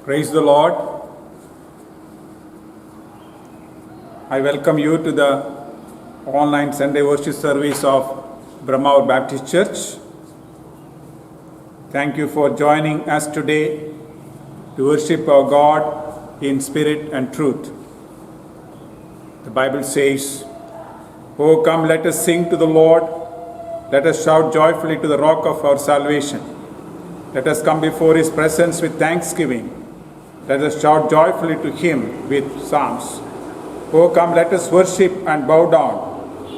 Praise the Lord. I welcome you to the online Sunday worship service of Brahmaur Baptist Church. Thank you for joining us today to worship our God in spirit and truth. The Bible says, "Oh, come, let us sing to the Lord. Let us shout joyfully to the rock of our salvation. Let us come before his presence with thanksgiving. Let us shout joyfully to him with psalms. Oh, come, let us worship and bow down.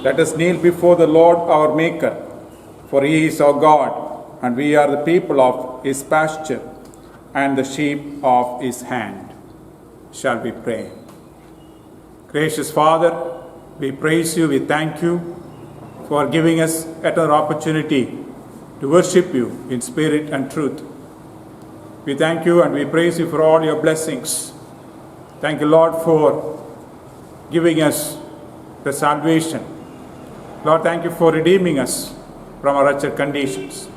Let us kneel before the Lord our Maker. For he is our God, and we are the people of his pasture and the sheep of his hand." Shall we pray? Gracious Father, we praise you, we thank you for giving us another opportunity to worship you in spirit and truth. We thank you and we praise you for all your blessings. Thank you, Lord, for giving us the salvation. Lord, thank you for redeeming us from our wretched conditions.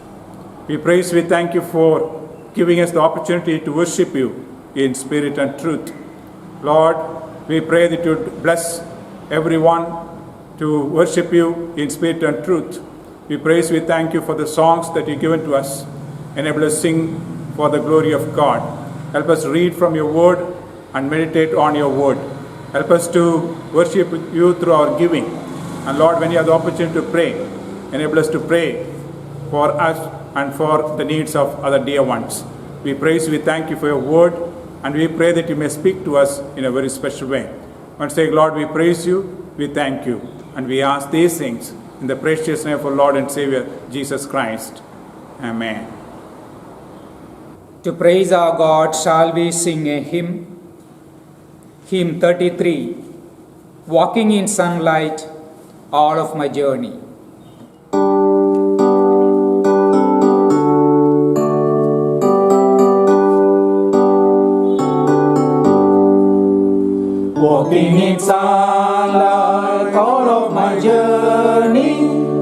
We praise, we thank you for giving us the opportunity to worship you in spirit and truth. Lord, we pray that you bless everyone to worship you in spirit and truth. We praise, we thank you for the songs that you've given to us. Enable us sing for the glory of God. Help us read from your word and meditate on your word. Help us to worship you through our giving. And Lord, when you have the opportunity to pray, enable us to pray for us and for the needs of other dear ones. We praise, we thank you for your word, and we pray that you may speak to us in a very special way. Once again, Lord, we praise you, we thank you, and we ask these things in the precious name of our Lord and Savior, Jesus Christ. Amen. To praise our God, shall we sing a hymn? Hymn 33, Walking in Sunlight, All of My Journey. Walking in sunlight, all of my journey,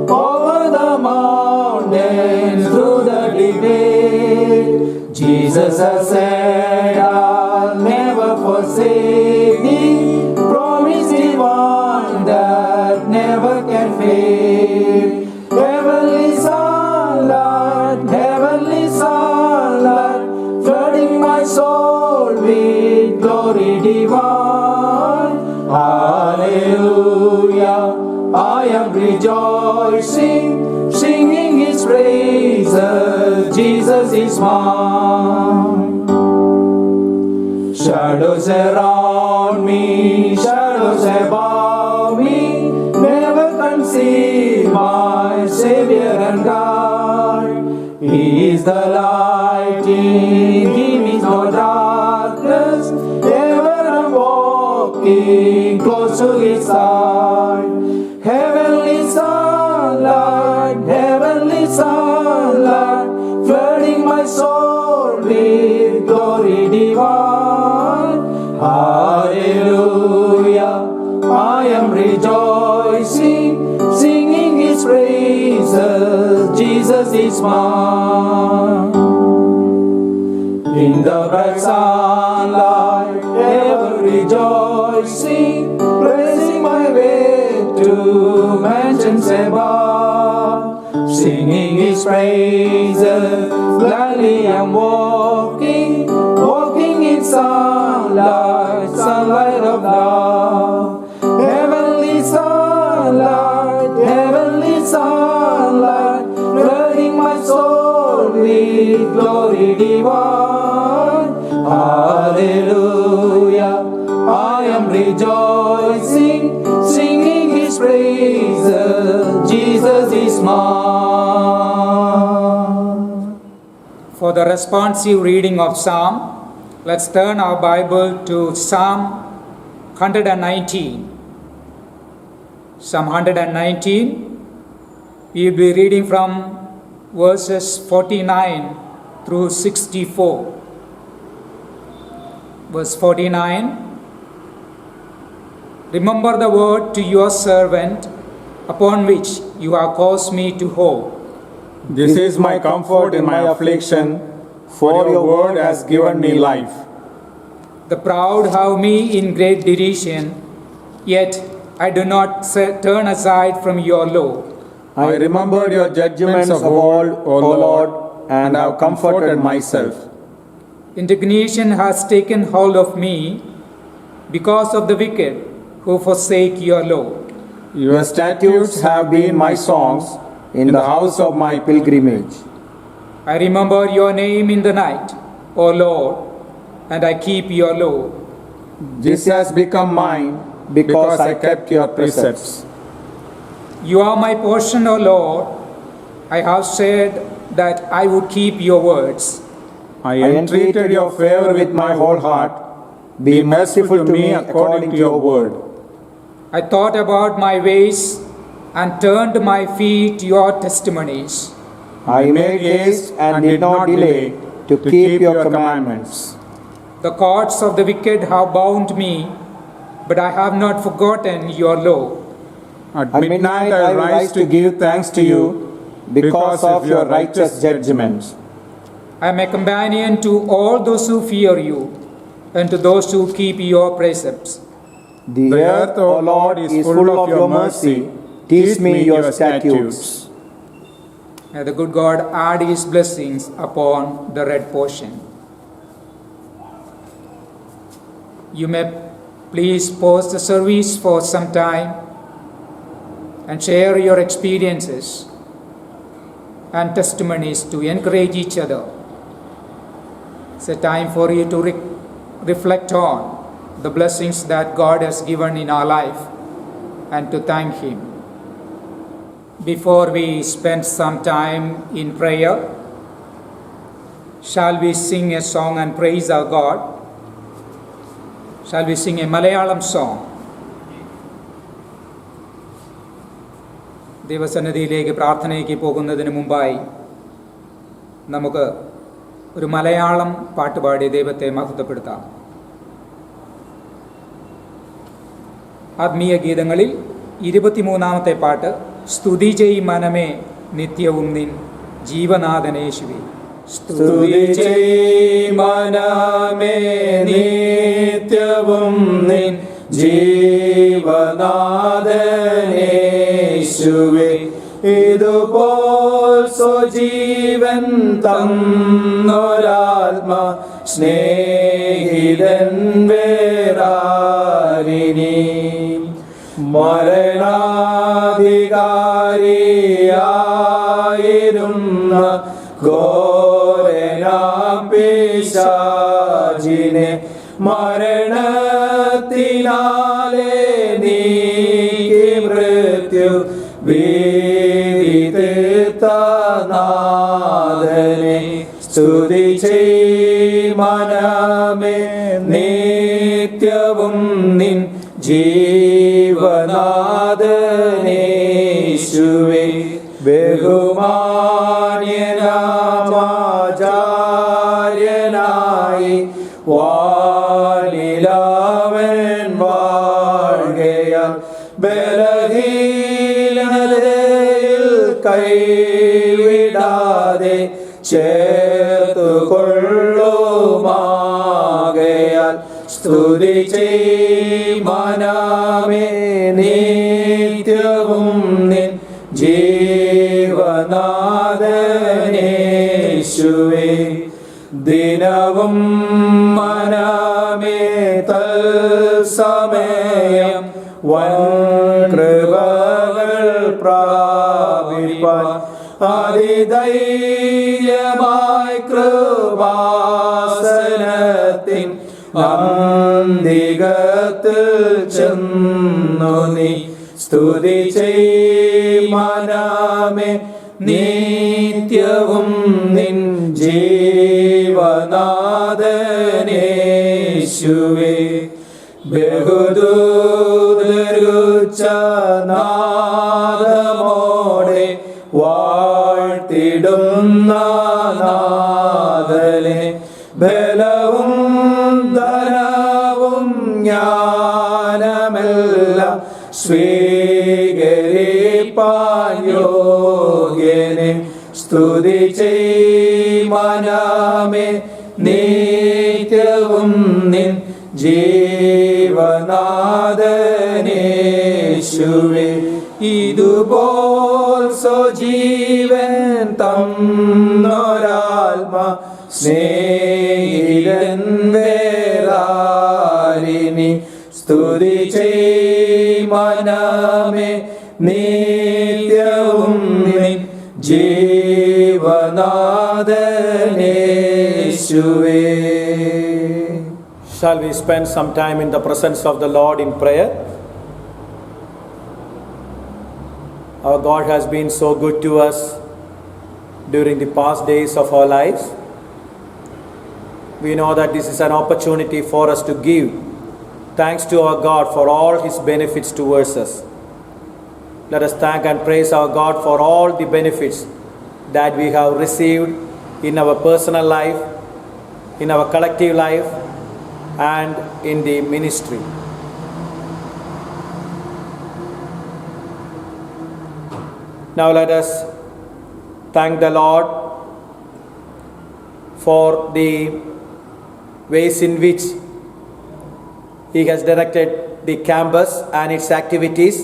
over the mountains, through the debate. Jesus has said, I'll never forsake thee, promise the one that never can fade. Heavenly sunlight, flooding my soul with glory divine. Hallelujah, I am rejoicing, singing his praises, Jesus is mine. Shadows around me, shadows above me, never conceal my Savior and God. He is the light, in him is no darkness, ever I'm walking close to his side. Heavenly sunlight, flooding my soul with glory divine. Hallelujah, I am rejoicing, singing his praises, Jesus is mine. In the bright sunlight, ever rejoicing, praising my way to mansions above. Singing his praises, gladly I'm walking in sunlight of love. Heavenly sunlight, flooding my soul with glory divine. Hallelujah, I am rejoicing, singing his praises, Jesus is mine. For the responsive reading of Psalm, let's turn our Bible to Psalm 119. Psalm 119, we will be reading from verses 49 through 64. Verse 49, remember the word to your servant, upon which you have caused me to hope. This is my comfort in my affliction, for your word has given me life. The proud have me in great derision, yet I do not turn aside from your law. I remembered your judgments of old, O Lord, and have comforted myself. Indignation has taken hold of me because of the wicked who forsake your law. Your statutes have been my songs in the house of my pilgrimage. I remember your name in the night, O Lord, and I keep your law. This has become mine because I kept your precepts. You are my portion, O Lord. I have said that I would keep your words. I entreated your favor with my whole heart. Be merciful to me according to your word. I thought about my ways and turned my feet to your testimonies. I made haste and did not delay to keep your commandments. The cords of the wicked have bound me, but I have not forgotten your law. At midnight I rise to give thanks to you because of your righteous judgments. I am a companion to all those who fear you and to those who keep your precepts. The earth, O Lord, is full of your mercy. Teach me your statutes. May the good God add his blessings upon the read portion. You may please pause the service for some time and share your experiences and testimonies to encourage each other. It's a time for you to reflect on the blessings that God has given in our life and to thank Him. Before we spend some time in prayer, shall we sing a song and praise our God? Shall we sing a Malayalam song? ദൈവസന്നിധിയിലേക്ക് പ്രാർത്ഥനയ്ക്ക് പോകുന്നതിന് മുമ്പായി നമുക്ക് ഒരു മലയാളം പാട്ടുപാടി ദൈവത്തെ മഹത്വപ്പെടുത്താം. ആത്മീയ ഗീതങ്ങളിൽ 23-ാമത്തെ പാട്ട്, സ്തുതി ചെയ് മനമേ നിത്യവും നിൻ ജീവനാഥനേശുവേ. സ്തുതി ചെയ് മനമേ നിത്യവും നിൻ ജീവനാഥനേശുവേ. ഇതുപോൽ സ്വജീവൻ തന്നൊരാത്മ സ്നേഹിതൻ വേറാരിനി. മരണാധികാരിയായിരുന്ന ഘോരനാം പിശാചിനെ മരണത്തിനാലെ നീക്കി മൃത്യു ഭീതി തീർത്ത നാഥനെ. സ്തുതി ചെയ് മനമേ നിത്യവും നിൻ ജീവനാഥനേശുവേ. ബഹുമാന്യനാമാചാര്യനായി വാനിലാവൻ വാഴുകയാൽ ബലഹീനതയിൽ കൈവിടാതെ ചേർത്തുകൊള്ളുമാകയാൽ സ്തുതി ചെയ് മനമേ നിത്യവും നിൻ ജീവനാഥനേശുവേ. ദിനവും മനമേ തൽസമയം വൻ കൃപകൾ പ്രാപിപ്പാൻ അതിധൈര്യമായി കൃപാസനത്തിൻ അന്തികത്തിൽ ചെന്നു നീ. സ്തുതി ചെയ് മനമേ നിത്യവും നിൻ ജീവനാഥനേശുവേ. ബഹുദൂതരുച്ച നാദമോടെ വാഴ്ത്തിടുന്ന നാഥനെ. ബലവും ധനവും ജ്ഞാനമെല്ലാം സ്വീകരിപ്പാൻ യോഗ്യനെ. സ്തുതി ചെയ് മനമേ നിത്യവും നിൻ ജീവനാഥനേശുവേ ഇതുപോൽ സ്വജീവൻ തന്നൊരാത്മ സ്നേഹിതൻ വേറാരിനി സ്തുതി ചെയ് മനമേ നിത്യവും നിൻ ജീവനാഥനേശുവേ. Shall we spend some time in the presence of the Lord in prayer? Our God has been so good to us during the past days of our lives. We know that this is an opportunity for us to give thanks to our God for all His benefits towards us. Let us thank and praise our God for all the benefits that we have received in our personal life, in our collective life, and in the ministry. Now let us thank the Lord for the ways in which He has directed the campus and its activities.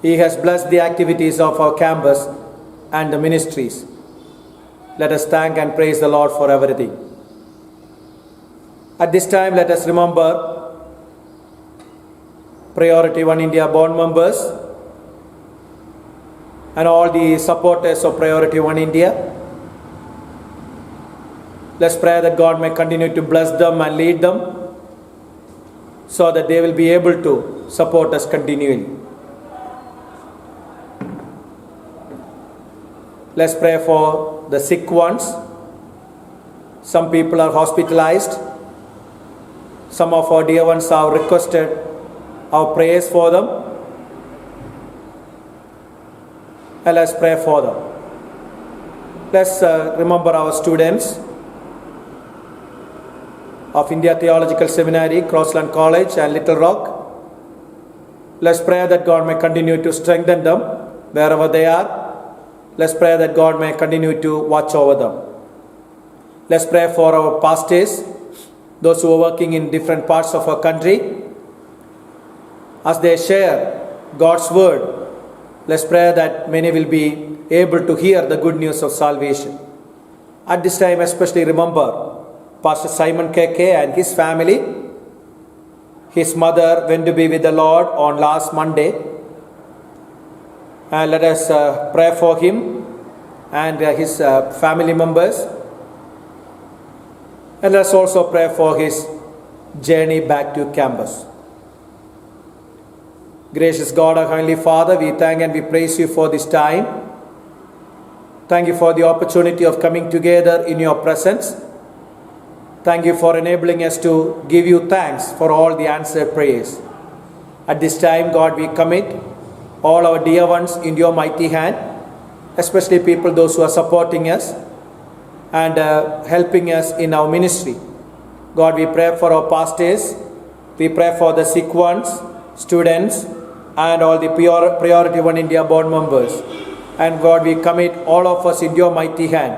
He has blessed the activities of our campus and the ministries. Let us thank and praise the Lord for everything. At this time, let us remember Priority One India board members and all the supporters of Priority One India. Let's pray that God may continue to bless them and lead them so that they will be able to support us continually. Let's pray for the sick ones. Some people are hospitalized. Some of our dear ones have requested our prayers for them. And let's pray for them. Let's remember our students of India Theological Seminary, Crossland College and Little Rock. Let's pray that God may continue to strengthen them wherever they are. Let's pray that God may continue to watch over them. Let's pray for our pastors, those who are working in different parts of our country. As they share God's word, let's pray that many will be able to hear the good news of salvation. At this time, especially remember Pastor Simon KK and his family. His mother went to be with the Lord on last Monday. And let us pray for him and his family members. And let us also pray for his journey back to campus. Gracious God, our Heavenly Father, we thank and we praise you for this time. Thank you for the opportunity of coming together in your presence. Thank you for enabling us to give you thanks for all the answered prayers. At this time, God, we commit all our dear ones in your mighty hand, especially people, those who are supporting us and helping us in our ministry. God, we pray for our pastors, we pray for the sick ones, students, and all the Priority One India board members. And God, we commit all of us in your mighty hand,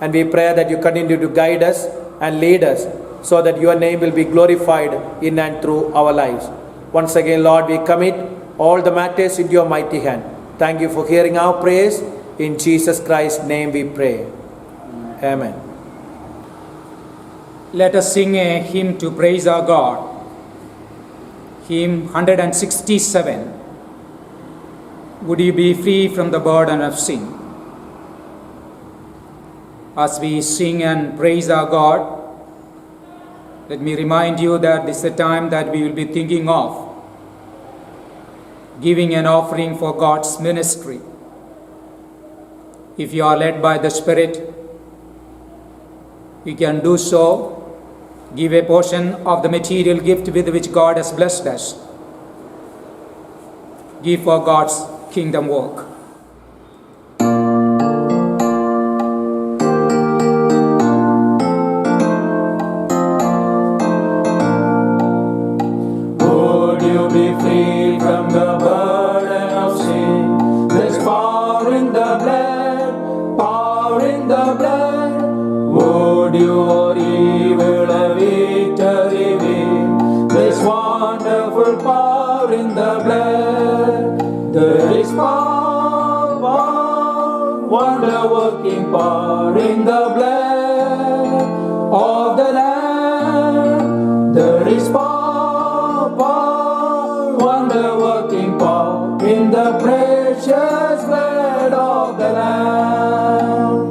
and we pray that you continue to guide us and lead us so that your name will be glorified in and through our lives. Once again, Lord, we commit all the matters into your mighty hand. Thank you for hearing our prayers. In Jesus Christ's name we pray. Amen. Let us sing a hymn to praise our God. Hymn 167. Would you be free from the burden of sin? As we sing and praise our God, let me remind you that this is the time that we will be thinking of giving an offering for God's ministry. If you are led by the Spirit, you can do so. Give a portion of the material gift with which God has blessed us. Give for God's kingdom work. Would you be free from the burden of sin? There's power in the blood, power in the blood. Would you or wonder-working power in the blood of the Lamb. There is power, power, wonder-working power in the precious blood of the Lamb.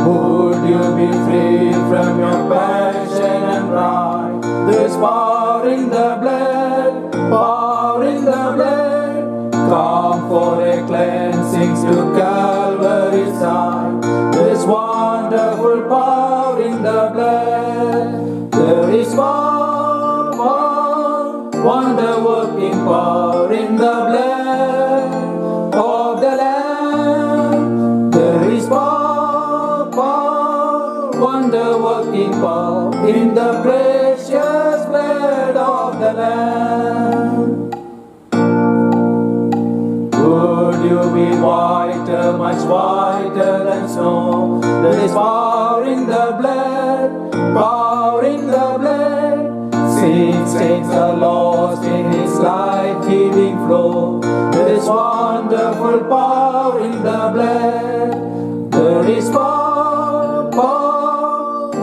Would you be free from your passion and pride? There's power in the blood, power in the blood. Come for a cleansing to Calvary's side. There's wonderful power in the blood. There is power, power, wonder-working power in the blood of the Lamb. There is power, power, wonder-working power in the precious blood of the Lamb. Would you be whiter, much whiter than snow? There is power in the blood, power in the blood. Sin stains are lost in His life-giving flow. There is wonderful power in the blood. There is power, power,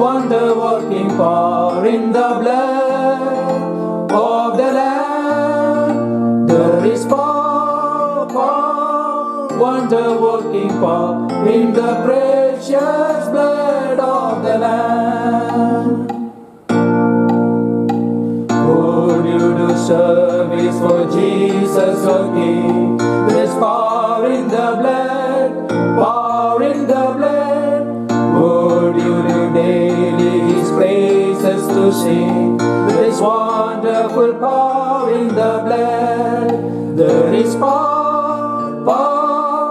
wonder-working power in the blood of the Lamb. There is power, power, wonder-working power in the precious blood of the Lamb. Would you do service for Jesus your King? There is power in the blood, power in the blood. Would you do daily His praises to sing? There is wonderful power in the blood. There is power, power,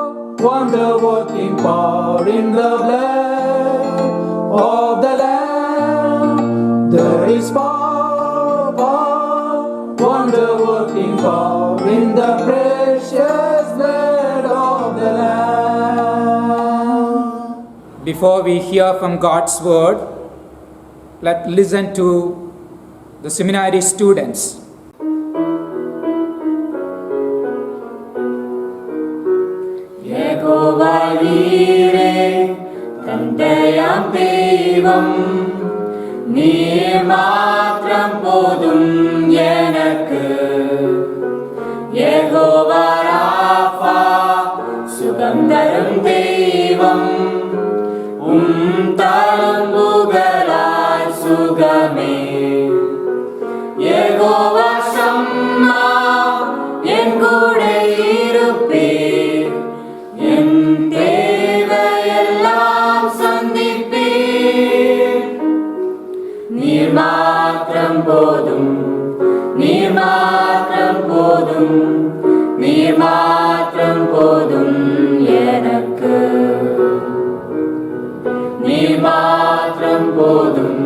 wonder-working power in the blood of the Lamb. There is power, power, wonder-working power in the precious blood of the Lamb. Before we hear from God's word, let's listen to the seminary students. யெகோவாயீரே தந்தையாம் தெய்வம் நீர் மாத்திரம் போதும் எனக்கு. யெகோவா ராஃபா சுகம் தரும் தெய்வம் தழும்புகளால் சுகமே. யெகோவா ஷம்மா என் கூட இருப்பீர். என் தேவையெல்லாம் சந்திப்பீர். நீர் மாத்திரம் போதும், நீர் மாத்திரம் போதும், நீர் மாத்திரம் போதும் எனக்கு. நீர் மாத்திரம் போதும்,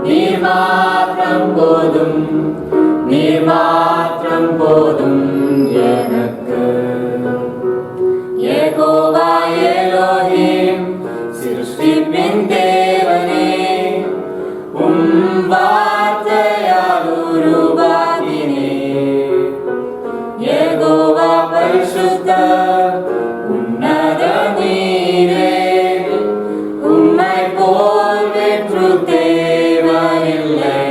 நீர் மாத்திரம் போதும், நீர் மாத்திரம் போதும் எனக்கு. யெகோவா எலோஹிம் சிருஷ்டிப்பின் தேவனே, வார்த்தையால் உருவாகினே. யெகோவா பரிசுத்தர் உன்னத நீரே, உம்மை போல் வெற்று தேவனில்லை.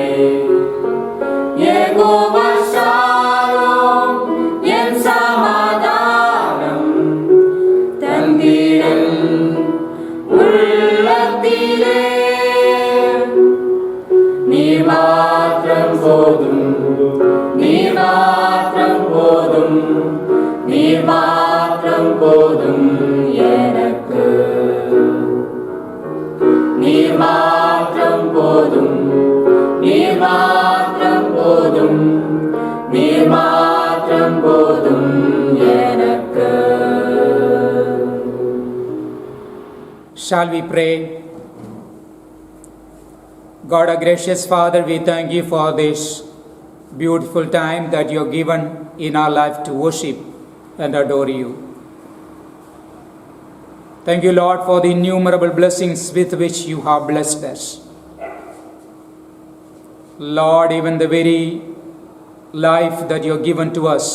யெகோவா ஷாலோம் என் சமாதானம் தந்திரன் உள்ளத்திலே. நீர் மாத்திரம் போதும், நீர் மாத்திரம் போதும், நீர் மாத்திரம் போதும் எனக்கு. நீர் மாத்திரம் போதும், நீர் மாத்திரம் போதும், நீர் மாத்திரம் போதும் எனக்கு. Shall we pray? God, our gracious Father, we thank you for this beautiful time that you have given in our life to worship and adore you. Thank you, Lord, for the innumerable blessings with which you have blessed us. Lord, even the very life that you have given to us,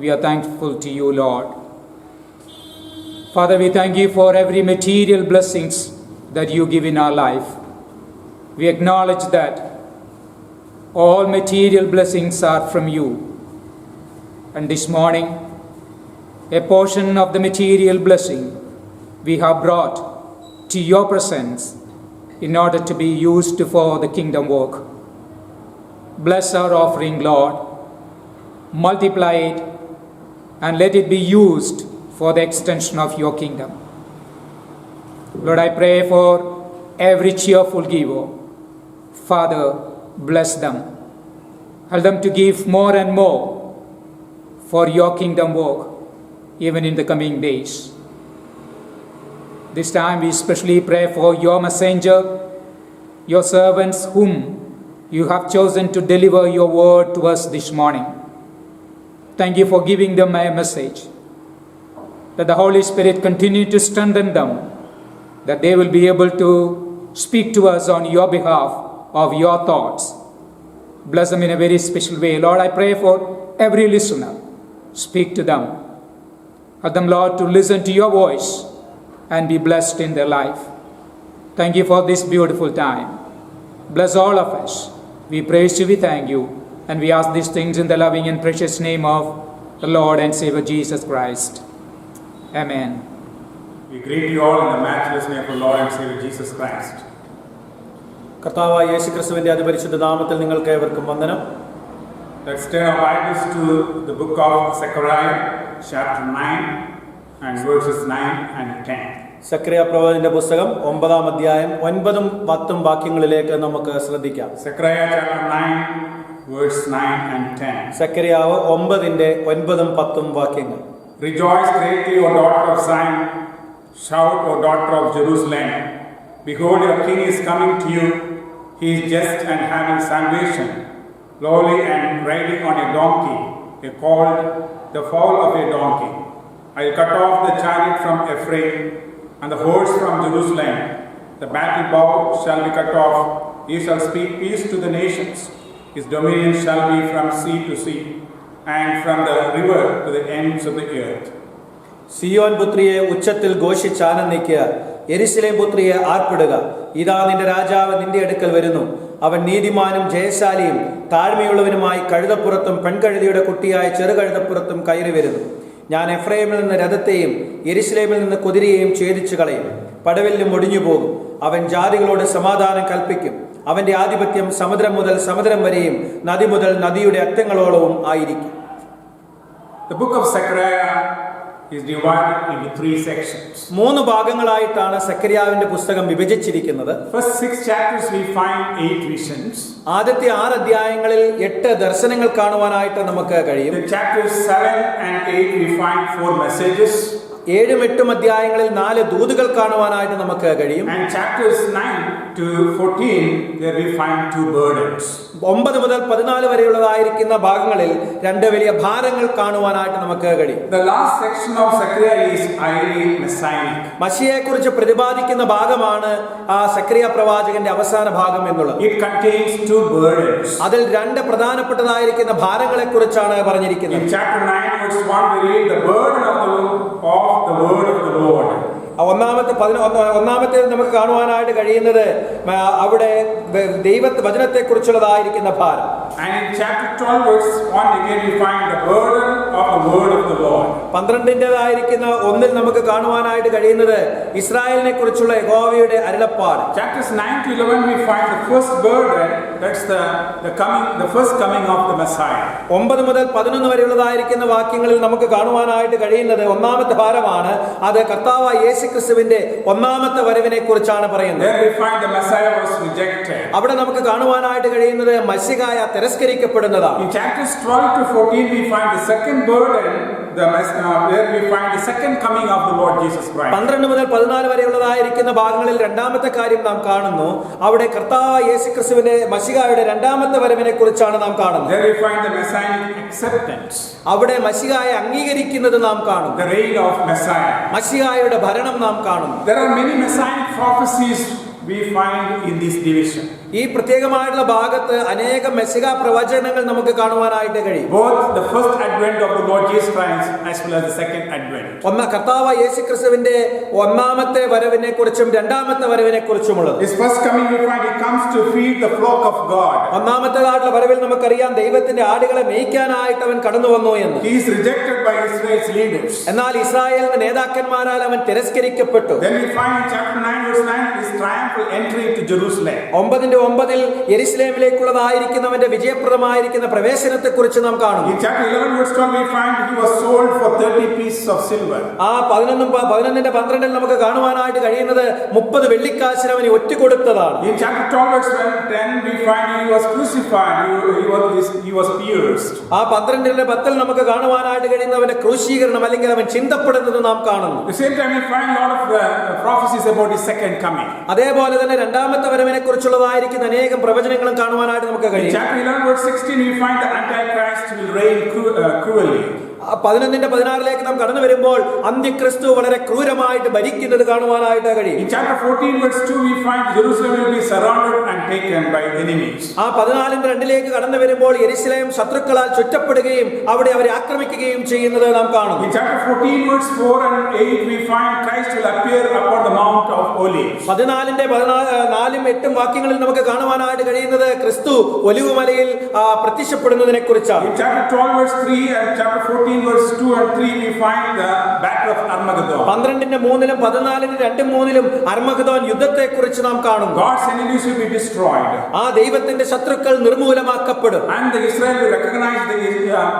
we are thankful to you, Lord. Father, we thank you for every material blessings that you give in our life. We acknowledge that all material blessings are from you. And this morning, a portion of the material blessing we have brought to your presence in order to be used for the kingdom work. Bless our offering, Lord. Multiply it and let it be used for the extension of your kingdom. Lord, I pray for every cheerful giver. Father, bless them. Help them to give more and more for your kingdom work, even in the coming days. This time we especially pray for your messenger, your servants whom you have chosen to deliver your word to us this morning. Thank you for giving them a message. That the Holy Spirit continue to strengthen them, that they will be able to speak to us on your behalf of your thoughts. Bless them in a very special way. Lord, I pray for every listener. Speak to them. Help them, Lord, to listen to your voice and be blessed in their life. Thank you for this beautiful time. Bless all of us. We praise you, we thank you, and we ask these things in the loving and precious name of the Lord and Savior Jesus Christ. Amen. We greet you all in the matchless name of our Lord and Savior Jesus Christ. കർത്താവായ യേശുക്രിസ്തുവിന്റെ അതിപരിശുദ്ധ നാമത്തിൽ നിങ്ങൾക്ക് ഏവർക്കും വന്ദനം. Let's turn our Bibles to the book of Zechariah, chapter 9, and verses 9 and 10. Zacharia പ്രവാചകന്റെ പുസ്തകം 9-ാം അധ്യായം 9-ഉം 10-ഉം വാക്യങ്ങളിലേക്ക് നമുക്ക് ശ്രദ്ധിക്കാം. Zechariah chapter 9, verse 9 and 10. സക്കറിയാവ് 9-ന്റെ 9-ഉം 10-ഉം വാക്യങ്ങൾ. Rejoice greatly, O daughter of Zion. Shout, O daughter of Jerusalem. Behold, your king is coming to you. He is just and having salvation, lowly and riding on a donkey, called the foal of a donkey. I will cut off the chariot from Ephraim and the horse from Jerusalem. The battle bow shall be cut off. He shall speak peace to the nations. His dominion shall be from sea to sea, and from the river to the ends of the earth. Zion പുത്രിയെ ഉച്ചത്തിൽ ഘോഷിച്ചാനന്ദിക്കുക, യെരുശലേം പുത്രിയെ ആർപ്പിടുക. ഇതാ നിന്റെ രാജാവ് നിന്റെ അടുക്കൽ വരുന്നു. അവൻ നീതിമാനും ജയശാലിയും താഴ്മയുള്ളവനുമായി കഴുതപ്പുറത്തും പെൺകഴുതിയുടെ കുട്ടിയായ ചെറുകഴുതപ്പുറത്തും കയറി വരുന്നു. ഞാൻ എഫ്രൈമിൽ നിന്ന് രഥത്തെയും യെരുശലേമിൽ നിന്ന് കുതിരയെയും ഛേദിച്ചു കളയും. പടവില്ലും ഒടിഞ്ഞു പോകും. അവൻ ജാതികളോട് സമാധാനം കൽപ്പിക്കും. അവന്റെ ആധിപത്യം സമുദ്രം മുതൽ സമുദ്രം വരെയും നദി മുതൽ നദിയുടെ അറ്റങ്ങളോളവും ആയിരിക്കും. The book of Zechariah is divided into 3 sections. 3 ഭാഗങ്ങളായിട്ടാണ് സക്കറിയാവിന്റെ പുസ്തകം വിഭജിച്ചിരിക്കുന്നത്. First 6 chapters we find 8 visions. ആദ്യത്തെ 6 അധ്യായങ്ങളിൽ 8 ദർശനങ്ങൾ കാണുവാനായിട്ട് നമുക്ക് കഴിയും. In chapters 7 and 8 we find 4 messages. 7ഉം 8ഉം അധ്യായങ്ങളിൽ 4 ദൂതുകൾ കാണുവാനായിട്ട് നമുക്ക് കഴിയും. And chapters 9 to 14 there we find 2 burdens. 9 മുതൽ 14 വരെയുള്ളതായിരിക്കുന്ന ഭാഗങ്ങളിൽ 2 വലിയ ഭാരങ്ങൾ കാണുവാനായിട്ട് നമുക്ക് കഴിയും. The last section of Zechariah is highly messianic. മശിയയെക്കുറിച്ച് പ്രതിപാദിക്കുന്ന ഭാഗമാണ് ആ സക്കറിയ പ്രവാചകന്റെ അവസാന ഭാഗം എന്നുള്ളത്. It contains 2 burdens. അതിൽ 2 പ്രധാനപ്പെട്ടതായിരിക്കുന്ന ഭാരങ്ങളെ കുറിച്ചാണ് പറഞ്ഞിരിക്കുന്നത്. In chapter 9 verse 1 we read the burden of the word of the Lord. ഒന്നാമത്തെ നമുക്ക് കാണുവാനായിട്ട് കഴിയുന്നത് അവിടെ വചനത്തെ കുറിച്ചുള്ളതായിരിക്കുന്ന ഭാരം. And in chapter 12 verse 1 again we find the burden of the word of the Lord. 12-ായിരിക്കുന്ന 1-ൽ നമുക്ക് കാണുവാനായിട്ട് കഴിയുന്നത് ഇസ്രായേലിനെ കുറിച്ചുള്ള യഹോവയുടെ അരുളപ്പാട്. Chapters 9 to 11 we find the first burden, that's the first coming of the Messiah. 9 മുതൽ 11 വരെയുള്ളതായിരിക്കുന്ന വാക്യങ്ങളിൽ നമുക്ക് കാണുവാനായിട്ട് കഴിയുന്നത് ഒന്നാമത്തെ ഭാരമാണ്. അത് കർത്താവായ യേശുക്രിസ്തുവിന്റെ ഒന്നാമത്തെ വരവിനെ കുറിച്ചാണ് പറയുന്നത്. There we find the Messiah was rejected. അവിടെ നമുക്ക് കാണുവാനായിട്ട് കഴിയുന്നത് മശിഹായ തിരസ്കരിക്കപ്പെടുന്നതാണ്. In chapters 12 to 14 we find the second burden, where we find the second coming of the Lord Jesus Christ. 12 മുതൽ 14 വരെയുള്ളതായിരിക്കുന്ന ഭാഗങ്ങളിൽ രണ്ടാമത്തെ കാര്യം നാം കാണുന്നു. അവിടെ കർത്താവായ യേശുക്രിസ്തുവിന്റെ മശിഹായുടെ രണ്ടാമത്തെ വരവിനെ കുറിച്ചാണ് നാം കാണുന്നത്. There we find the messianic acceptance. അവിടെ മശിഹായെ അംഗീകരിക്കുന്നത് നാം കാണും. The reign of Messiah. മശിഹായുടെ ഭരണം നാം കാണും. There are many messianic prophecies we find in this division. ഈ പ്രത്യേകമായിട്ടുള്ള ഭാഗത്ത് അനേകം മെസ്സിഹ പ്രവചനങ്ങൾ നമുക്ക് കാണുവാനായിട്ട് കഴിയും. Both the first advent of the Lord Jesus Christ as well as the second advent. കർത്താവ് യേശുക്രിസ്തുവിന്റെ ഒന്നാമത്തെ വരവിനെ കുറിച്ചും രണ്ടാമത്തെ വരവിനെ കുറിച്ചുമുള്ളത്. His first coming we find he comes to feed the flock of God. ഒന്നാമത്തേതായിട്ടുള്ള വരവിൽ നമുക്കറിയാം ദൈവത്തിന്റെ ആടുകളെ മേയ്ക്കാനായിട്ട് അവൻ കടന്നു വന്നു എന്ന്. He is rejected by Israel's leaders. എന്നാൽ ഇസ്രായേലിന്റെ നേതാക്കന്മാരാൽ അവൻ തിരസ്കരിക്കപ്പെട്ടു. Then we find in chapter 9 verse 9 his triumphal entry to Jerusalem. 9:9 യെരുശലേമിലേക്കുള്ളതായിരിക്കുന്നവന്റെ വിജയപ്രദമായിരിക്കുന്ന പ്രവേശനത്തെ കുറിച്ച് നാം കാണുന്നു. In chapter 11 verse 12 we find he was sold for 30 pieces of silver. ആ 11:12 നമുക്ക് കാണുവാനായിട്ട് കഴിയുന്നത് 30 വെള്ളിക്കാശിന് അവന് ഒറ്റുകൊടുത്തതാണ്. In chapter 12 verse 10 we find he was crucified, he was pierced. ആ 12:10 നമുക്ക് കാണുവാനായിട്ട് കഴിയുന്ന അവന്റെ ക്രൂശീകരണം അല്ലെങ്കിൽ അവൻ ചിന്തപ്പെടുന്നത് നാം കാണുന്നു. At the same time we find a lot of prophecies about his second coming. അതേപോലെ തന്നെ രണ്ടാമത്തെ വരവിനെ കുറിച്ചുള്ളതായിരിക്കുന്ന അനേകം പ്രവചനങ്ങളും കാണുവാനായിട്ട് നമുക്ക് In കഴിയും. chapter 11 verse 16 we find the Antichrist will reign cruelly. 11:16 നാം കടന്നു വരുമ്പോൾ അന്ത്യക്രിസ്തു വളരെ ക്രൂരമായിട്ട് ഭരിക്കുന്നത് കാണുവാനായിട്ട് കഴിയും. In chapter 14 verse 2 we find Jerusalem will be surrounded and taken by enemies. ആ 14:2 കടന്നു വരുമ്പോൾ യെരുശലേം ശത്രുക്കളാൽ ചുറ്റപ്പെടുകയും അവിടെ അവരെ ആക്രമിക്കുകയും ചെയ്യുന്നത് നാം കാണുന്നു. In chapter 14 verse 4 and 8 we find Christ will appear upon the Mount of Olives. 14:4-8 വാക്യങ്ങളിൽ നമുക്ക് കാണുവാനായിട്ട് കഴിയുന്നത് ക്രിസ്തു ഒലിവുമലയിൽ പ്രത്യക്ഷപ്പെടുന്നതിനെ കുറിച്ചാണ്. In chapter 12 verse 3 and chapter 14 verse 2 and 3 we find the battle of Armageddon. 12:3 14:2-3 Armageddon യുദ്ധത്തെ കുറിച്ച് നാം കാണുന്നു. God's enemies will be destroyed. ആ ദൈവത്തിന്റെ ശത്രുക്കൾ നിർമൂലമാക്കപ്പെടും. And the Israel will recognize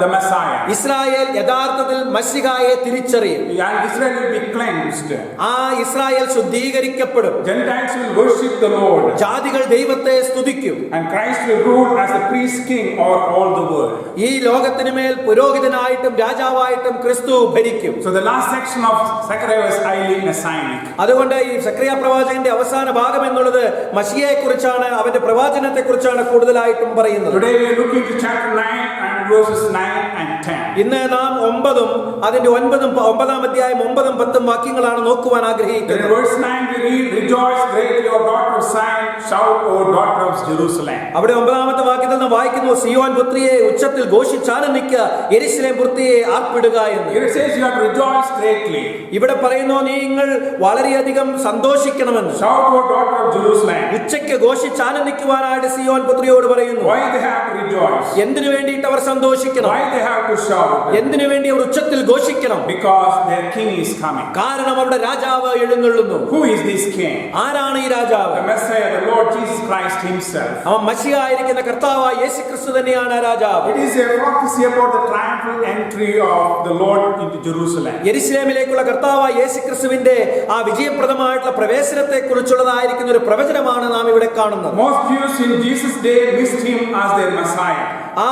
the Messiah. Israel യഥാർത്ഥത്തിൽ മശിഹായെ തിരിച്ചറിയും. And Israel will be cleansed. ആ Israel ശുദ്ധീകരിക്കപ്പെടും. Gentiles will worship the Lord. ജാതികൾ ദൈവത്തെ സ്തുതിക്കും. And Christ will rule as the priest king over all the world. ഈ ലോകത്തിന് മേൽ പുരോഹിതനായിട്ടും രാജാവായിട്ടും ക്രിസ്തു ഭരിക്കും. So the last section of Zechariah was highly messianic. അതുകൊണ്ട് ഈ സക്കറിയ പ്രവാചകന്റെ അവസാന ഭാഗം എന്നുള്ളത് മശിഹയെ കുറിച്ചാണ്, അവന്റെ പ്രവാചനത്തെ കുറിച്ചാണ് കൂടുതലായിട്ടും പറയുന്നത്. Today we are looking to chapter 9 and verses 9 and 10. ഇന്ന് നാം 9 അതിന്റെ 9-ാം അധ്യായം 9-10 വാക്യങ്ങളാണ് നോക്കുവാൻ In ആഗ്രഹിക്കുന്നത്. verse 9 we read, "Rejoice greatly, O daughter of Zion, shout, O daughter of Jerusalem." അവിടെ 9-ാമത്തെ വാക്യത്തിൽ നാം വായിക്കുന്നു, സിയോൻ പുത്രിയെ ഉച്ചത്തിൽ ഘോഷിച്ചാനന്ദിക്കുക, യെരുശലേം പുത്രിയെ ആർപ്പിടുക എന്ന്. Here it says you have to rejoice greatly. ഇവിടെ പറയുന്നു നിങ്ങൾ വളരെയധികം സന്തോഷിക്കണമെന്ന്. Shout, O daughter of Jerusalem. ഉച്ചയ്ക്ക് ഘോഷിച്ചാനന്ദിക്കുവാനായിട്ട് സിയോൻ പുത്രിയോട് പറയുന്നു. Why they have to rejoice? എന്തിനു വേണ്ടിയിട്ട് അവർ സന്തോഷിക്കണം? Why they have to shout? എന്തിനു വേണ്ടി അവർ ഉച്ചത്തിൽ ഘോഷിക്കണം? Because their king is coming. കാരണം അവരുടെ രാജാവ് എഴുന്നള്ളുന്നു. Who is this king? ആരാണ് ഈ രാജാവ്? The Messiah, the Lord Jesus Christ himself. അവൻ മശിഹായിരിക്കുന്ന കർത്താവായ യേശുക്രിസ്തു തന്നെയാണ് ആ രാജാവ്. It is a prophecy about the triumphal entry of the Lord into Jerusalem. യെരുശലേമിലേക്കുള്ള കർത്താവായ യേശുക്രിസ്തുവിന്റെ ആ വിജയപ്രദമായിട്ടുള്ള പ്രവേശനത്തെ കുറിച്ചുള്ളതായിരിക്കുന്ന ഒരു പ്രവചനമാണ് നാം ഇവിടെ കാണുന്നത്. Most Jews in Jesus' day missed him as their Messiah. ആ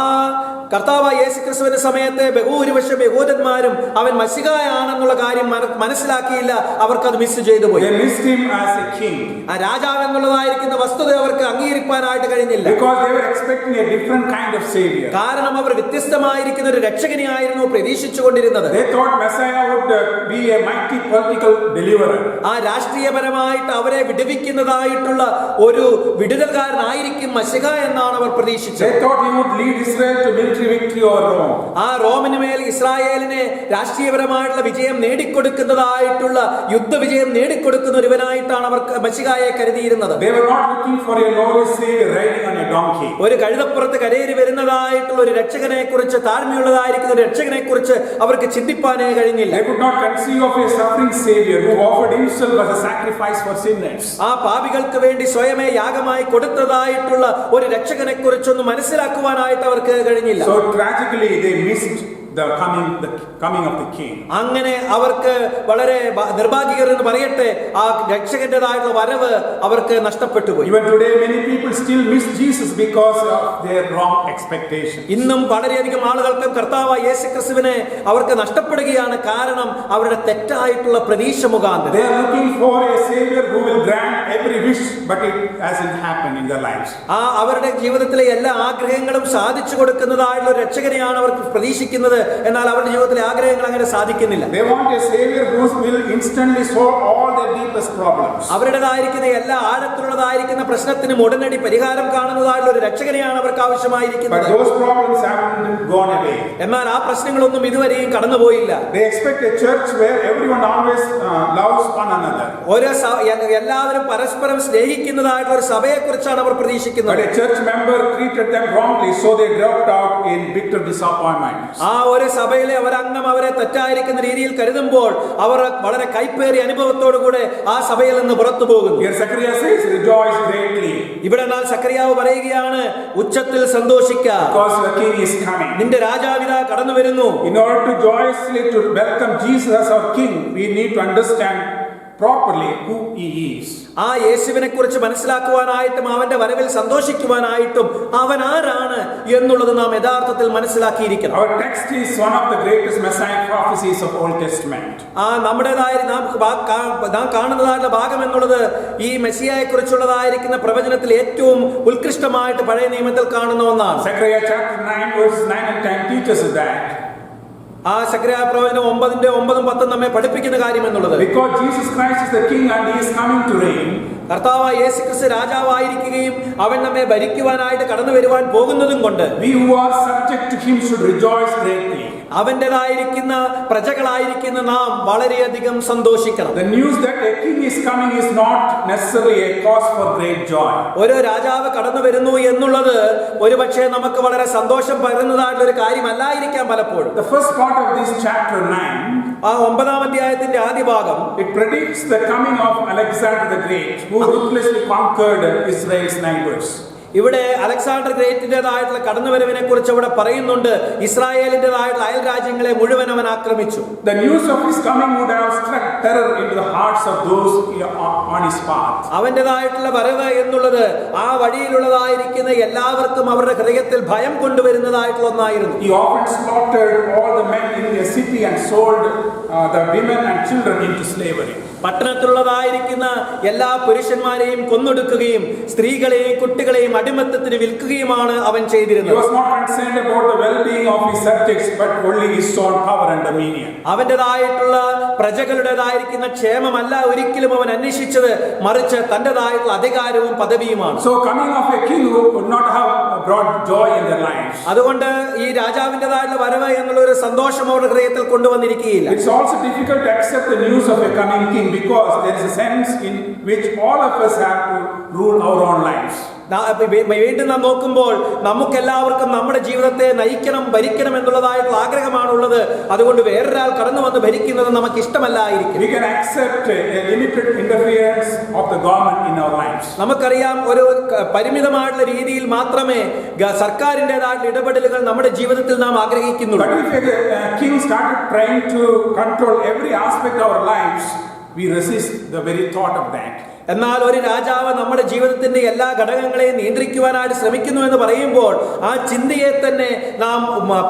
കർത്താവായ യേശുക്രിസ്തുവിന്റെ സമയത്തെ ബഹുഭൂരിപക്ഷം യഹൂദന്മാരും അവൻ മശിഹായാണെന്നുള്ള കാര്യം മനസ്സിലാക്കിയില്ല. അവർക്കത് മിസ് ചെയ്തു പോയി. They missed him as a king. ആ രാജാവ് എന്നുള്ളതായിരിക്കുന്ന വസ്തുത അവർക്ക് അംഗീകരിക്കാനായിട്ട് കഴിഞ്ഞില്ല. Because they were expecting a different kind of savior. കാരണം അവർ വ്യത്യസ്തമായിരിക്കുന്ന ഒരു രക്ഷകനെയായിരുന്നു പ്രതീക്ഷിച്ചുകൊണ്ടിരുന്നത്. They thought Messiah would be a mighty political deliverer. ആ രാഷ്ട്രീയപരമായിട്ട് അവരെ വിടുവിക്കുന്നതായിട്ടുള്ള ഒരു വിടുതൽക്കാരനായിരിക്കും മശിഹ എന്നാണ് അവർ പ്രതീക്ഷിച്ചത്. They thought he would lead Israel to military victory over Rome. ആ റോമിന് മേൽ ഇസ്രായേലിനെ രാഷ്ട്രീയപരമായിട്ടുള്ള വിജയം നേടിക്കൊടുക്കുന്നതായിട്ടുള്ള യുദ്ധവിജയം നേടിക്കൊടുക്കുന്ന ഒരുവനായിട്ടാണ് അവർ മശിഹായെ കരുതിയിരുന്നത്. They were not looking for a lowly savior riding on a donkey. ഒരു കഴുതപ്പുറത്ത് കരയേറി വരുന്നതായിട്ടുള്ള ഒരു രക്ഷകനെ കുറിച്ച്, താഴ്മയുള്ളതായിരിക്കുന്ന ഒരു രക്ഷകനെ കുറിച്ച് അവർക്ക് ചിന്തിപ്പാനേ കഴിഞ്ഞില്ല. They could not conceive of a suffering savior who offered himself as a sacrifice for sinners. ആ പാപികൾക്ക് വേണ്ടി സ്വയമേ യാഗമായി കൊടുത്തതായിട്ടുള്ള ഒരു രക്ഷകനെ കുറിച്ചൊന്നും മനസ്സിലാക്കുവാനായിട്ട് അവർക്ക് കഴിഞ്ഞില്ല. So tragically they missed the coming of the king. അങ്ങനെ അവർക്ക് വളരെ നിർഭാഗ്യകരെന്ന് പറയട്ടെ, ആ രക്ഷകന്റേതായിട്ടുള്ള വരവ് അവർക്ക് നഷ്ടപ്പെട്ടു പോയി. Even today many people still miss Jesus because of their wrong expectations. ഇന്നും വളരെയധികം ആളുകൾക്ക് കർത്താവായ യേശുക്രിസ്തുവിനെ അവർക്ക് നഷ്ടപ്പെടുകയാണ്. കാരണം അവരുടെ തെറ്റായിട്ടുള്ള പ്രതീക്ഷ മുഖാന്തരം. They are looking for a savior who will grant every wish, but it hasn't happened in their lives. അവരുടെ ജീവിതത്തിലെ എല്ലാ ആഗ്രഹങ്ങളും സാധിച്ചു കൊടുക്കുന്നതായിട്ടുള്ള ഒരു രക്ഷകനെയാണ് അവർ പ്രതീക്ഷിക്കുന്നത്. എന്നാൽ അവരുടെ ജീവിതത്തിലെ ആഗ്രഹങ്ങൾ അങ്ങനെ സാധിക്കുന്നില്ല. They want a savior who will instantly solve all their deepest problems. അവരുടേതായിരിക്കുന്ന എല്ലാ ആഴത്തിലുള്ളതായിരിക്കുന്ന പ്രശ്നത്തിനും ഉടനടി പരിഹാരം കാണുന്നതായുള്ള ഒരു രക്ഷകനെയാണ് അവർക്ക് ആവശ്യമായിരിക്കുന്നത്. But those problems haven't gone away. എന്നാൽ ആ പ്രശ്നങ്ങളൊന്നും ഇതുവരെയും കടന്നുപോയില്ല. They expect a church where everyone always loves one another. എല്ലാവരും പരസ്പരം സ്നേഹിക്കുന്നതായിട്ടുള്ള ഒരു സഭയെ കുറിച്ചാണ് അവർ പ്രതീക്ഷിക്കുന്നത്. But a church member treated them wrongly, so they dropped out in bitter disappointment. ആ ഒരു സഭയിലെ ഒരംഗം അവരെ തെറ്റായിരിക്കുന്ന രീതിയിൽ കരുതുമ്പോൾ അവർ വളരെ കൈപ്പേറിയ അനുഭവത്തോടുകൂടെ ആ സഭയിൽ നിന്ന് പുറത്തു പോകുന്നു. Here Zechariah says, rejoice greatly. ഇവിടെ എന്നാൽ സക്കറിയാവ് പറയുകയാണ്, ഉച്ചത്തിൽ സന്തോഷിക്കുക, Because the king is coming. നിന്റെ രാജാവിതാ കടന്നു വരുന്നു. In order to joyously to welcome Jesus as our king, we need to understand properly who he is. ആ യേശുവിനെ കുറിച്ച് മനസ്സിലാക്കുവാനായിട്ടും അവന്റെ വരവിൽ സന്തോഷിക്കുവാനായിട്ടും അവൻ ആരാണ് എന്നുള്ളത് നാം യഥാർത്ഥത്തിൽ മനസ്സിലാക്കിയിരിക്കണം. Our text is one of the greatest messianic prophecies of Old Testament. ആ നമ്മുടേതായ നാം കാണുന്നതായിട്ടുള്ള ഭാഗം എന്നുള്ളത് ഈ മെസ്സിയയെ കുറിച്ചുള്ളതായിരിക്കുന്ന പ്രവചനത്തിൽ ഏറ്റവും ഉത്കൃഷ്ടമായിട്ട് പഴയ നിയമത്തിൽ കാണുന്ന ഒന്നാണ്. Zechariah chapter 9 verses 9 and 10 teaches us that. ആ സക്കറിയാ പ്രവചനം 9:9-10 നമ്മെ പഠിപ്പിക്കുന്ന കാര്യം എന്നുള്ളത്, Because Jesus Christ is the king and he is coming to reign. കർത്താവായ യേശുക്രിസ്തു രാജാവായിരിക്കുകയും അവൻ നമ്മെ ഭരിക്കുവാനായിട്ട് കടന്നു വരുവാൻ പോകുന്നതും കൊണ്ട് We who are subject to him should rejoice greatly. അവന്റേതായിരിക്കുന്ന പ്രജകളായിരിക്കുന്ന നാം വളരെയധികം സന്തോഷിക്കണം. The news that a king is coming is not necessarily a cause for great joy. ഒരു രാജാവ് കടന്നു വരുന്നു എന്നുള്ളത് ഒരുപക്ഷെ നമുക്ക് വളരെ സന്തോഷം പകരുന്നതായിട്ടുള്ള ഒരു കാര്യമല്ലായിരിക്കാം പലപ്പോഴും. The first part of this chapter 9, ആ 9-ാം അധ്യായത്തിന്റെ ആദ്യ ഭാഗം it predicts the coming of Alexander the Great, who ruthlessly conquered Israel's neighbors. ഇവിടെ അലക്സാണ്ടർ ഗ്രേറ്റിന്റേതായിട്ടുള്ള കടന്നുവരവിനെ കുറിച്ച് ഇവിടെ പറയുന്നുണ്ട്. ഇസ്രായേലിന്റേതായിട്ടുള്ള അയൽ രാജ്യങ്ങളെ മുഴുവൻ അവൻ ആക്രമിച്ചു. The news of his coming would have struck terror into the hearts of those on his path. അവന്റേതായിട്ടുള്ള വരവ് എന്നുള്ളത് ആ വഴിയിലുള്ളതായിരിക്കുന്ന എല്ലാവർക്കും അവരുടെ ഹൃദയത്തിൽ ഭയം കൊണ്ടുവരുന്നതായിട്ടുള്ള ഒന്നായിരുന്നു. He often slaughtered all the men in the city and sold the women and children into slavery. പട്ടണത്തിലുള്ളതായിരിക്കുന്ന എല്ലാ പുരുഷന്മാരെയും കൊന്നൊടുക്കുകയും സ്ത്രീകളെയും കുട്ടികളെയും അടിമത്തത്തിന് വിൽക്കുകയുമാണ് അവൻ He ചെയ്തിരുന്നത്. was not concerned about the well-being of his subjects, but only his own power and dominion. അവന്റേതായിട്ടുള്ള പ്രജകളുടേതായിരിക്കുന്ന ക്ഷേമമല്ല ഒരിക്കലും അവൻ അന്വേഷിച്ചത്, മറിച്ച് തന്റേതായിട്ടുള്ള അധികാരവും പദവിയുമാണ്. So coming of a king who would not have brought joy in their lives. അതുകൊണ്ട് ഈ രാജാവിന്റേതായിട്ടുള്ള വരവ് എന്നുള്ള ഒരു സന്തോഷം അവരുടെ ഹൃദയത്തിൽ കൊണ്ടുവന്നിരിക്കുകയില്ല. It's also difficult to accept the news of a coming king because there is a sense in which all of us have to rule our own lives. വീണ്ടും നാം നോക്കുമ്പോൾ നമുക്കെല്ലാവർക്കും നമ്മുടെ ജീവിതത്തെ നയിക്കണം, ഭരിക്കണം എന്നുള്ളതായിട്ടുള്ള ആഗ്രഹമാണുള്ളത്. അതുകൊണ്ട് വേറൊരാൾ കടന്നു വന്ന് ഭരിക്കുന്നത് നമുക്ക് ഇഷ്ടമല്ലായിരിക്കും. We can accept a limited interference of the government in our lives. നമുക്കറിയാം, ഒരു പരിമിതമായിട്ടുള്ള രീതിയിൽ മാത്രമേ സർക്കാരിൻ്റെതായിട്ടുള്ള ഇടപെടലുകൾ നമ്മുടെ ജീവിതത്തിൽ നാം ആഗ്രഹിക്കുന്നുള്ളൂ. But if a king started trying to control every aspect of our lives, we resist the very thought of that. എന്നാൽ ഒരു രാജാവ് നമ്മുടെ ജീവിതത്തിന്റെ എല്ലാ ഘടകങ്ങളെയും നിയന്ത്രിക്കുവാനായിട്ട് ശ്രമിക്കുന്നു എന്ന് പറയുമ്പോൾ ആ ചിന്തയെ തന്നെ നാം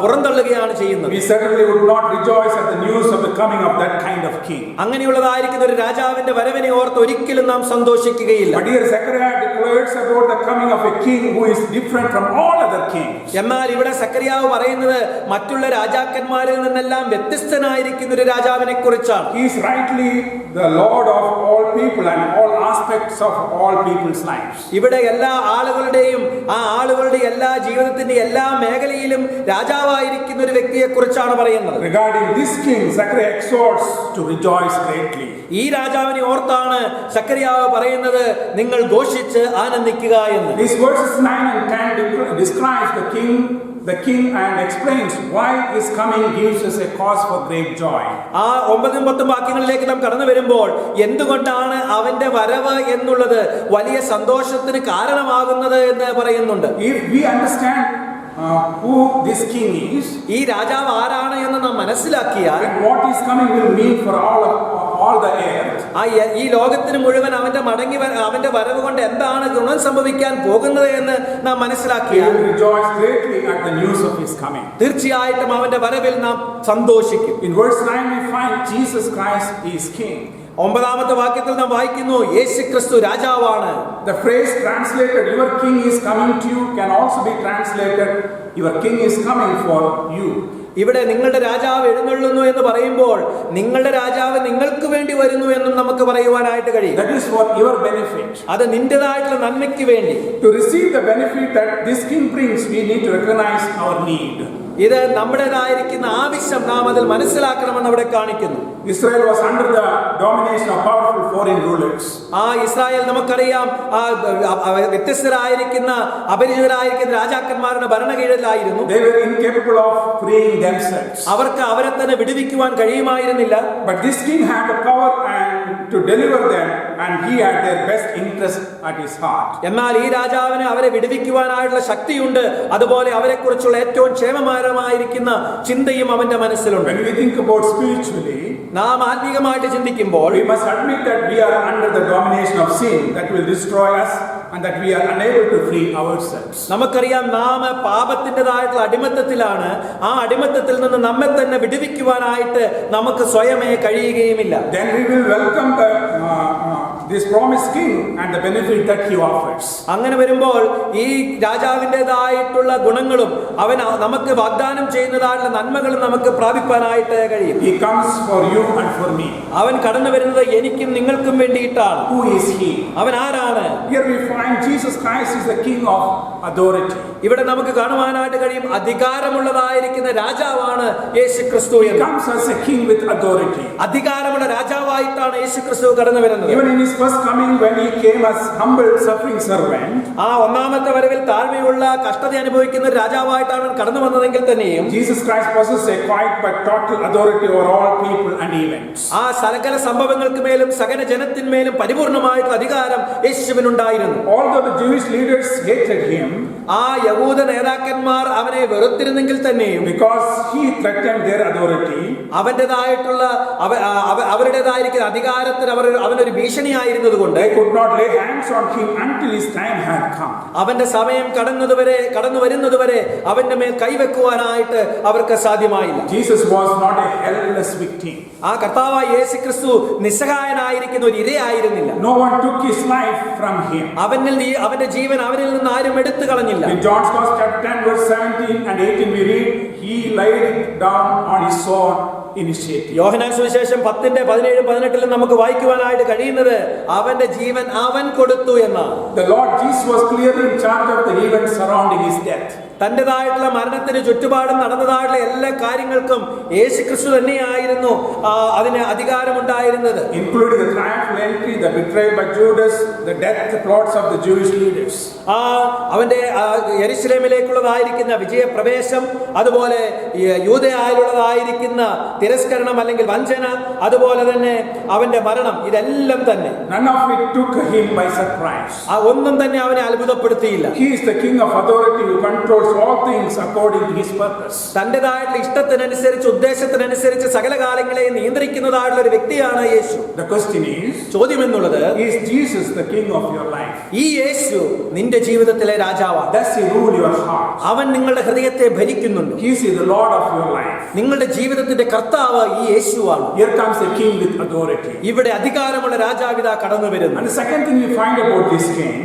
പുറന്തള്ളുകയാണ് ചെയ്യുന്നത്. We certainly would not rejoice at the news of the coming of that kind of king. അങ്ങനെയുള്ളതായിരിക്കുന്ന ഒരു രാജാവിന്റെ വരവിനെ ഓർത്ത് ഒരിക്കലും നാം സന്തോഷിക്കുകയില്ല. But here Zechariah declares about the coming of a king who is different from all other kings. എന്നാൽ ഇവിടെ സക്കറിയാവ് പറയുന്നത് മറ്റുള്ള രാജാക്കന്മാരിൽ നിന്നെല്ലാം വ്യത്യസ്തനായിരിക്കുന്ന ഒരു രാജാവിനെ കുറിച്ചാണ്. He is rightly the Lord of all people and all aspects of all people's lives. ഇവിടെ എല്ലാ ആളുകളുടെയും ആ ആളുകളുടെ എല്ലാ ജീവിതത്തിന്റെ എല്ലാ മേഖലയിലും രാജാവായിരിക്കുന്ന ഒരു വ്യക്തിയെ കുറിച്ചാണ് പറയുന്നത്. Regarding this king, Zechariah exhorts to rejoice greatly. ഈ രാജാവിനെ ഓർത്താണ് സക്കറിയാവ് പറയുന്നത്, നിങ്ങൾ ഘോഷിച്ച് ആനന്ദിക്കുക എന്ന്. These verses 9 and 10 describes the king and explains why his coming gives us a cause for great joy. ആ 9-10 വാക്യങ്ങളിലേക്ക് നാം കടന്നു വരുമ്പോൾ എന്തുകൊണ്ടാണ് അവന്റെ വരവ് എന്നുള്ളത് വലിയ സന്തോഷത്തിന് കാരണമാകുന്നത് എന്ന് പറയുന്നുണ്ട്. If we understand who this king is, ഈ രാജാവ് ആരാണ് എന്ന് നാം മനസ്സിലാക്കിയാൽ and what his coming will mean for all the earth, ഈ ലോകത്തിന് മുഴുവൻ അവന്റെ വരവ് കൊണ്ട് എന്താണ് ഗുണം സംഭവിക്കാൻ പോകുന്നത് എന്ന് നാം we മനസ്സിലാക്കിയാൽ will rejoice greatly at the news of his coming. തീർച്ചയായിട്ടും അവന്റെ വരവിൽ നാം സന്തോഷിക്കും. In verse 9 we find Jesus Christ is king. 9-ാമത്തെ വാക്യത്തിൽ നാം വായിക്കുന്നു, യേശുക്രിസ്തു രാജാവാണ്. The phrase translated "your king is coming to you" can also be translated "your king is coming for you." ഇവിടെ നിങ്ങളുടെ രാജാവ് എഴുന്നള്ളുന്നു എന്ന് പറയുമ്പോൾ നിങ്ങളുടെ രാജാവ് നിങ്ങൾക്ക് വേണ്ടി വരുന്നു എന്നും നമുക്ക് പറയുവാനായിട്ട് കഴിയും. That is for your benefit. അത് നിന്റേതായിട്ടുള്ള നന്മയ്ക്ക് വേണ്ടി. To receive the benefit that this king brings, we need to recognize our need. ഇത് നമ്മുടേതായിരിക്കുന്ന ആവശ്യം നാം അതിൽ മനസ്സിലാക്കണമെന്ന് അവിടെ കാണിക്കുന്നു. Israel was under the domination of powerful foreign rulers. Israel നമുക്കറിയാം വ്യത്യസ്തരായിരിക്കുന്ന അപരിചിതരായിരിക്കുന്ന രാജാക്കന്മാരുടെ ഭരണകീഴിലായിരുന്നു. They were incapable of freeing themselves. അവർക്ക് അവരെ തന്നെ വിടുവിക്കുവാൻ കഴിയുമായിരുന്നില്ല. But this king had the power and to deliver them, and he had their best interest at his heart. എന്നാൽ ഈ രാജാവിന് അവരെ വിടുവിക്കുവാനായിട്ടുള്ള ശക്തിയുണ്ട്. അതുപോലെ അവരെ കുറിച്ചുള്ള ഏറ്റവും ക്ഷേമകരമായിരിക്കുന്ന ചിന്തയും അവന്റെ മനസ്സിലുണ്ട്. When we think about spiritually, നാം ആത്മീകമായിട്ട് ചിന്തിക്കുമ്പോൾ we must admit that we are under the domination of sin that will destroy us and that we are unable to free ourselves. നമുക്കറിയാം നാം പാപത്തിൻ്റെതായിട്ടുള്ള അടിമത്തത്തിലാണ്. ആ അടിമത്തത്തിൽ നിന്ന് നമ്മെ തന്നെ വിടുവിക്കുവാനായിട്ട് നമുക്ക് സ്വയമേ കഴിയുകയുമില്ല. Then we will welcome this promised king and the benefit that he offers. അങ്ങനെ വരുമ്പോൾ ഈ രാജാവിൻ്റെതായിട്ടുള്ള ഗുണങ്ങളും അവൻ നമുക്ക് വാഗ്ദാനം ചെയ്യുന്നതായിട്ടുള്ള നന്മകളും നമുക്ക് പ്രാപിപ്പാനായിട്ട് കഴിയും. He comes for you and for me. അവൻ കടന്നു വരുന്നത് എനിക്കും നിങ്ങൾക്കും വേണ്ടിയിട്ടാണ്. Who is he? അവൻ ആരാണ്? Here we find Jesus Christ is the king of authority. ഇവിടെ നമുക്ക് കാണുവാനായിട്ട് കഴിയും അധികാരമുള്ളതായിരിക്കുന്ന രാജാവാണ് യേശു ക്രിസ്തു. He comes as a king with authority. അധികാരമുള്ള രാജാവായിട്ടാണ് യേശു ക്രിസ്തു കടന്നു വരുന്നത്. Even in his first coming, when he came as humble suffering servant, ഒന്നാമത്തെ വരവിൽ താഴ്മയുള്ള കഷ്ടത അനുഭവിക്കുന്ന രാജാവായിട്ടാണ് കടന്നു വന്നതെങ്കിൽ തന്നെയും Jesus Christ possesses a quiet but total authority over all people and events. സകല സംഭവങ്ങൾക്ക് മേലും സകല ജനത്തിന്മേലും പരിപൂർണമായിട്ടുള്ള അധികാരം യേശുവിനുണ്ടായിരുന്നു. Although the Jewish leaders hated him, യഹൂദ നേതാക്കന്മാർ അവനെ വെറുത്തിരുന്നെങ്കിൽ തന്നെയും because he threatened their authority, അവന്റേതായിട്ടുള്ള അവരുടേതായിരിക്കുന്ന അധികാരത്തിന് അവനൊരു ഭീഷണിയായിരുന്നത് കൊണ്ട് they could not lay hands on him until his time had come. അവന്റെ സമയം കടന്നു വരുന്നതുവരെ അവന്റെ മേൽ കൈവെക്കുവാനായിട്ട് അവർക്ക് സാധ്യമായില്ല. Jesus was not a helpless victim. കർത്താവായ യേശു ക്രിസ്തു നിസ്സഹായനായിരിക്കുന്ന ഒരു ഇരയായിരുന്നില്ല. No one took his life from him. അവന്റെ ജീവൻ അവനിൽ നിന്ന് ആരും എടുത്തു കളഞ്ഞില്ല. In John's Gospel chapter 10 verse 17 and 18 we read, he laid it down on his own initiative. യോഹന്നാൻ സുവിശേഷം 10:17-18 നമുക്ക് വായിക്കുവാനായിട്ട് കഴിയുന്നത് അവന്റെ ജീവൻ അവൻ കൊടുത്തു എന്നാണ്. The Lord Jesus was clearly in charge of the events surrounding his death. തന്റേതായിട്ടുള്ള മരണത്തിന് ചുറ്റുപാടും നടന്നതായിട്ടുള്ള എല്ലാ കാര്യങ്ങൾക്കും യേശു ക്രിസ്തു തന്നെയായിരുന്നു അതിന് അധികാരമുണ്ടായിരുന്നത്. Including the triumphal entry, the betrayal by Judas, the death plots of the Jewish leaders. അവന്റെ യെരുശലേമിലേക്കുള്ളതായിരിക്കുന്ന വിജയപ്രവേശം, അതുപോലെ യൂദയായിലുള്ളതായിരിക്കുന്ന തിരസ്കരണം അല്ലെങ്കിൽ വഞ്ചന, അതുപോലെ തന്നെ അവന്റെ മരണം, ഇതെല്ലാം തന്നെ None of it took him by surprise. ഒന്നും തന്നെ അവനെ അത്ഭുതപ്പെടുത്തിയില്ല. He is the king of authority who controls all things according to his purpose. തന്റേതായിട്ടുള്ള ഇഷ്ടത്തിനനുസരിച്ച് ഉദ്ദേശത്തിനനുസരിച്ച് സകല കാലങ്ങളെയും നിയന്ത്രിക്കുന്നതായിട്ടുള്ള ഒരു വ്യക്തിയാണ് യേശു. The question is, ചോദ്യം എന്നുള്ളത്, is Jesus the king of your life? ഈ യേശു നിന്റെ ജീവിതത്തിലെ രാജാവാണ്. Does he rule your heart? അവൻ നിങ്ങളുടെ ഹൃദയത്തെ ഭരിക്കുന്നുണ്ട്. He is the Lord of your life. നിങ്ങളുടെ ജീവിതത്തിന്റെ കർത്താവ് ഈ യേശുവാണ്. Here comes a king with authority. ഇവിടെ അധികാരമുള്ള രാജാവിതാ കടന്നു വരുന്നു. And the second thing we find about this king,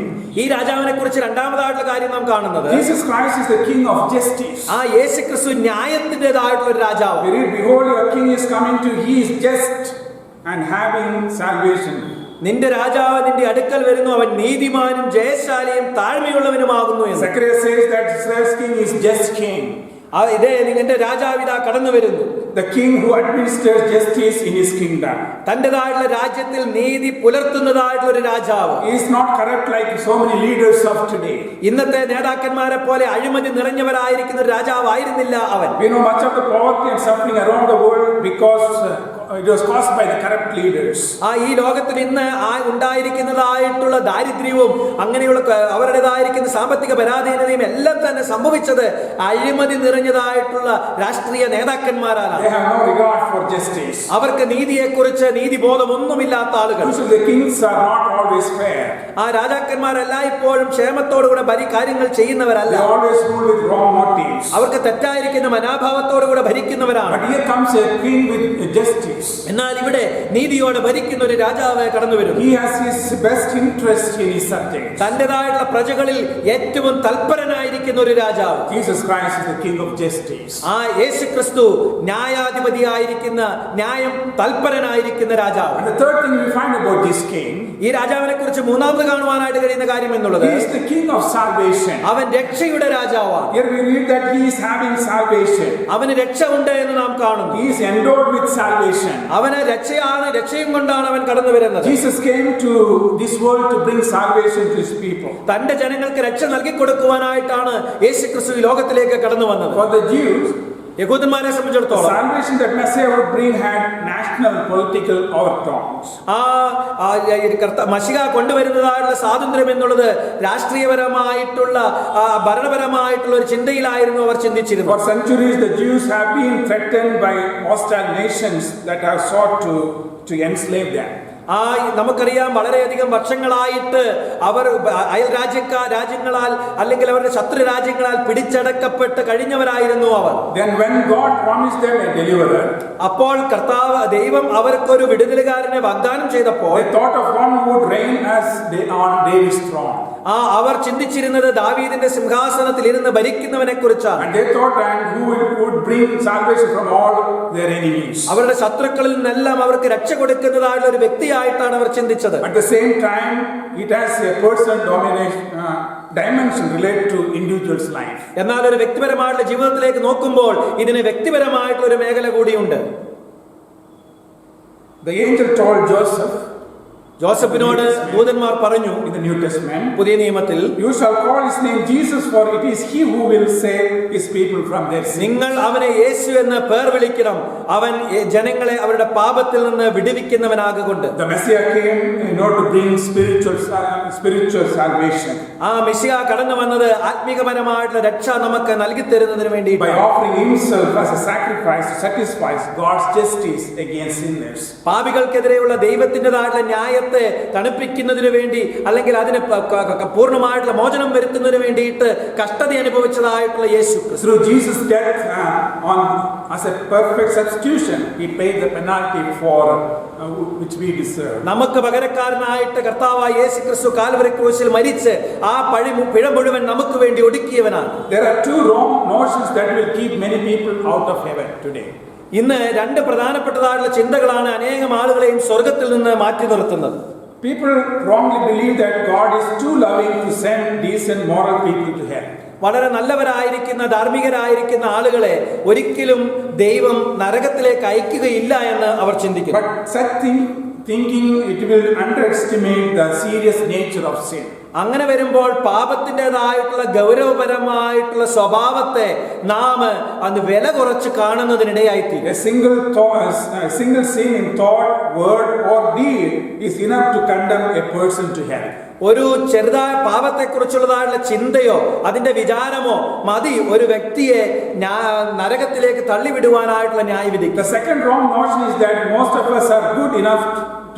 ഈ രാജാവിനെ കുറിച്ച് രണ്ടാമതായിട്ടുള്ള കാര്യം നാം കാണുന്നത്, Jesus Christ is the king of justice. യേശു ക്രിസ്തു ന്യായത്തിൻ്റെതായിട്ടുള്ള ഒരു രാജാവ്. We read, behold, your king is coming to, he is just and having salvation. നിന്റെ രാജാവ് നിന്റെ അടുക്കൽ വരുന്നു, അവൻ നീതിമാനും ജയശാലിയും താഴ്മയുള്ളവനുമാകുന്നു എന്ന്. Zechariah says that Israel's king is just king. ഇതേ നിന്റെ രാജാവിതാ കടന്നു വരുന്നു. The king who administers justice in his kingdom. തന്റേതായിട്ടുള്ള രാജ്യത്തിൽ നീതി പുലർത്തുന്നതായിട്ടുള്ള ഒരു രാജാവ്. He is not corrupt like so many leaders of today. ഇന്നത്തെ നേതാക്കന്മാരെ പോലെ അഴിമതി നിറഞ്ഞവരായിരിക്കുന്ന ഒരു രാജാവായിരുന്നില്ല അവൻ. We know much of the poverty and suffering around the world because it was caused by the corrupt leaders. ഈ ലോകത്തിൽ ഇന്ന് ഉണ്ടായിരിക്കുന്നതായിട്ടുള്ള ദാരിദ്ര്യവും അങ്ങനെയുള്ള അവരുടേതായിരിക്കുന്ന സാമ്പത്തിക പരാധീനതയും എല്ലാം തന്നെ സംഭവിച്ചത് അഴിമതി നിറഞ്ഞതായിട്ടുള്ള രാഷ്ട്രീയ നേതാക്കന്മാരാണ്. They have no regard for justice. അവർക്ക് നീതിയെക്കുറിച്ച് നീതിബോധമൊന്നുമില്ലാത്ത ആളുകൾ. The kings are not always fair. രാജാക്കന്മാരെല്ലായ്പ്പോഴും ക്ഷേമത്തോടുകൂടെ കാര്യങ്ങൾ ചെയ്യുന്നവരല്ല. They always rule with wrong motives. അവർക്ക് തെറ്റായിരിക്കുന്ന മനോഭാവത്തോടുകൂടെ ഭരിക്കുന്നവരാണ്. But here comes a king with justice. justice. എന്നാൽ ഇവിടെ നീതിയോടെ ഭരിക്കുന്ന ഒരു രാജാവ് കടന്നു വരുന്നു. He has his best interest in his subjects. തന്റേതായിട്ടുള്ള പ്രജകളിൽ ഏറ്റവും തൽപരനായിരിക്കുന്ന ഒരു രാജാവ്. Jesus Christ is the King of justice. ആ യേശുക്രിസ്തു ന്യായാധിപതിയായിരിക്കുന്ന, ന്യായം തൽപരനായിരിക്കുന്ന രാജാവ്. And the third thing we find about this king, ഈ രാജാവിനെ കുറിച്ച് മൂന്നാമത് കാണുവാനായിട്ട് കഴിയുന്ന കാര്യം എന്നുള്ളത്, he is the King of salvation. അവൻ രക്ഷയുടെ രാജാവാണ്. Here we read that he is having salvation. അവന് രക്ഷ ഉണ്ട് എന്ന് നാം കാണുന്നു. He is endowed with salvation. അവന് രക്ഷയും കൊണ്ടാണ് അവൻ കടന്നു വരുന്നത്. Jesus came to this world to bring salvation to his people. തന്റെ ജനങ്ങൾക്ക് രക്ഷ നൽകി കൊടുക്കുവാനായിട്ടാണ് യേശുക്രിസ്തു ഈ ലോകത്തിലേക്ക് കടന്നു വന്നത്. For the Jews, യഹൂദന്മാരെ സംബന്ധിച്ചിടത്തോളം salvation that Messiah would bring had national political overtones. മശിഹ കൊണ്ടുവരുന്നതായിട്ടുള്ള സ്വാതന്ത്ര്യം എന്നുള്ളത് രാഷ്ട്രീയപരമായിട്ടുള്ള, ഭരണപരമായിട്ടുള്ള ഒരു ചിന്തയിലായിരുന്നു അവർ ചിന്തിച്ചിരുന്നത്. For centuries, the Jews have been threatened by hostile nations that have sought to enslave them. നമുക്കറിയാം, വളരെയധികം വർഷങ്ങളായിട്ട് അവർ അയൽ രാജ്യങ്ങളാൽ അല്ലെങ്കിൽ അവരുടെ ശത്രു രാജ്യങ്ങളാൽ പിടിച്ചടക്കപ്പെട്ട് കഴിഞ്ഞവരായിരുന്നു അവർ. Then when God promised them a deliverer, അപ്പോൾ ദൈവം അവർക്കൊരു വിടുതലുകാരനെ വാഗ്ദാനം ചെയ്തപ്പോൾ they thought of one who would reign as on David's throne. അവർ ചിന്തിച്ചിരുന്നത് ദാവീദിന്റെ സിംഹാസനത്തിൽ ഇരുന്ന് ഭരിക്കുന്നവനെ കുറിച്ചാണ്. And they thought and who would bring salvation from all their enemies. അവരുടെ ശത്രുക്കളിൽ നിന്നെല്ലാം അവർക്ക് രക്ഷ കൊടുക്കുന്നതായുള്ള ഒരു വ്യക്തിയായിട്ടാണ് അവർ ചിന്തിച്ചത്. At the same time, it has a personal dimension related to individual's life. എന്നാൽ ഒരു വ്യക്തിപരമായിട്ടുള്ള ജീവിതത്തിലേക്ക് നോക്കുമ്പോൾ ഇതിന് വ്യക്തിപരമായിട്ടുള്ള ഒരു മേഖല കൂടിയുണ്ട്. The angel told ജോസഫിനോട് ദൂതന്മാർ പറഞ്ഞു in the New Testament, പുതിയ നിയമത്തിൽ, you shall call his name Jesus, for it is he who will save his people from their sins. നിങ്ങൾ അവനെ യേശു എന്ന് പേർ വിളിക്കണം, അവൻ ജനങ്ങളെ അവരുടെ പാപത്തിൽ നിന്ന് വിടുവിക്കുന്നവനാകൊണ്ട്. The Messiah came in order to bring spiritual salvation. Messiah കടന്നു വന്നത് ആത്മീകപരമായിട്ടുള്ള രക്ഷ നമുക്ക് നൽകി തരുന്നതിന് വേണ്ടി, by offering himself as a sacrifice to satisfy God's justice against sinners. പാപികൾക്കെതിരെയുള്ള ദൈവത്തിൻ്റെതായിട്ടുള്ള ന്യായത്തെ തണുപ്പിക്കുന്നതിന് വേണ്ടി, അല്ലെങ്കിൽ അതിന് പൂർണ്ണമായിട്ടുള്ള മോചനം വരുത്തുന്നതിന് വേണ്ടിയിട്ട് കഷ്ടത അനുഭവിച്ചതായിട്ടുള്ള യേശു. Through Jesus' death as a perfect substitution, he paid the penalty for which we deserve. നമുക്ക് പകരക്കാരനായിട്ട് കർത്താവായ യേശുക്രിസ്തു കാൽവരി ക്രൂശിൽ മരിച്ച് ആ പിഴ മുഴുവൻ നമുക്ക് വേണ്ടി ഒടുക്കിയവനാണ്. There are two wrong notions that will keep many people out of heaven today. ഇന്ന് രണ്ട് പ്രധാനപ്പെട്ടതായിട്ടുള്ള ചിന്തകളാണ് അനേകം ആളുകളെയും സ്വർഗത്തിൽ നിന്ന് മാറ്റി നിർത്തുന്നത്. People wrongly believe that God is too loving to send decent moral people to hell. വളരെ നല്ലവരായിരിക്കുന്ന, ധാർമ്മികരായിരിക്കുന്ന ആളുകളെ ഒരിക്കലും ദൈവം നരകത്തിലേക്ക് അയക്കുകയില്ല എന്ന് അവർ ചിന്തിക്കുന്നു. But such thinking, it will underestimate the serious nature of sin. അങ്ങനെ വരുമ്പോൾ പാപത്തിൻ്റെതായിട്ടുള്ള ഗൗരവപരമായിട്ടുള്ള സ്വഭാവത്തെ നാം അന്ന് വില കുറച്ച് കാണുന്നതിനിടയായിത്തീരും. A single sin in thought, word or deed is enough to condemn a person to hell. ഒരു ചെറുതായ പാപത്തെക്കുറിച്ചുള്ളതായുള്ള ചിന്തയോ അതിന്റെ വിചാരമോ മതി ഒരു വ്യക്തിയെ നരകത്തിലേക്ക് തള്ളിവിടുവാനായിട്ടുള്ള ന്യായവിധി. The second wrong notion is that most of us are good enough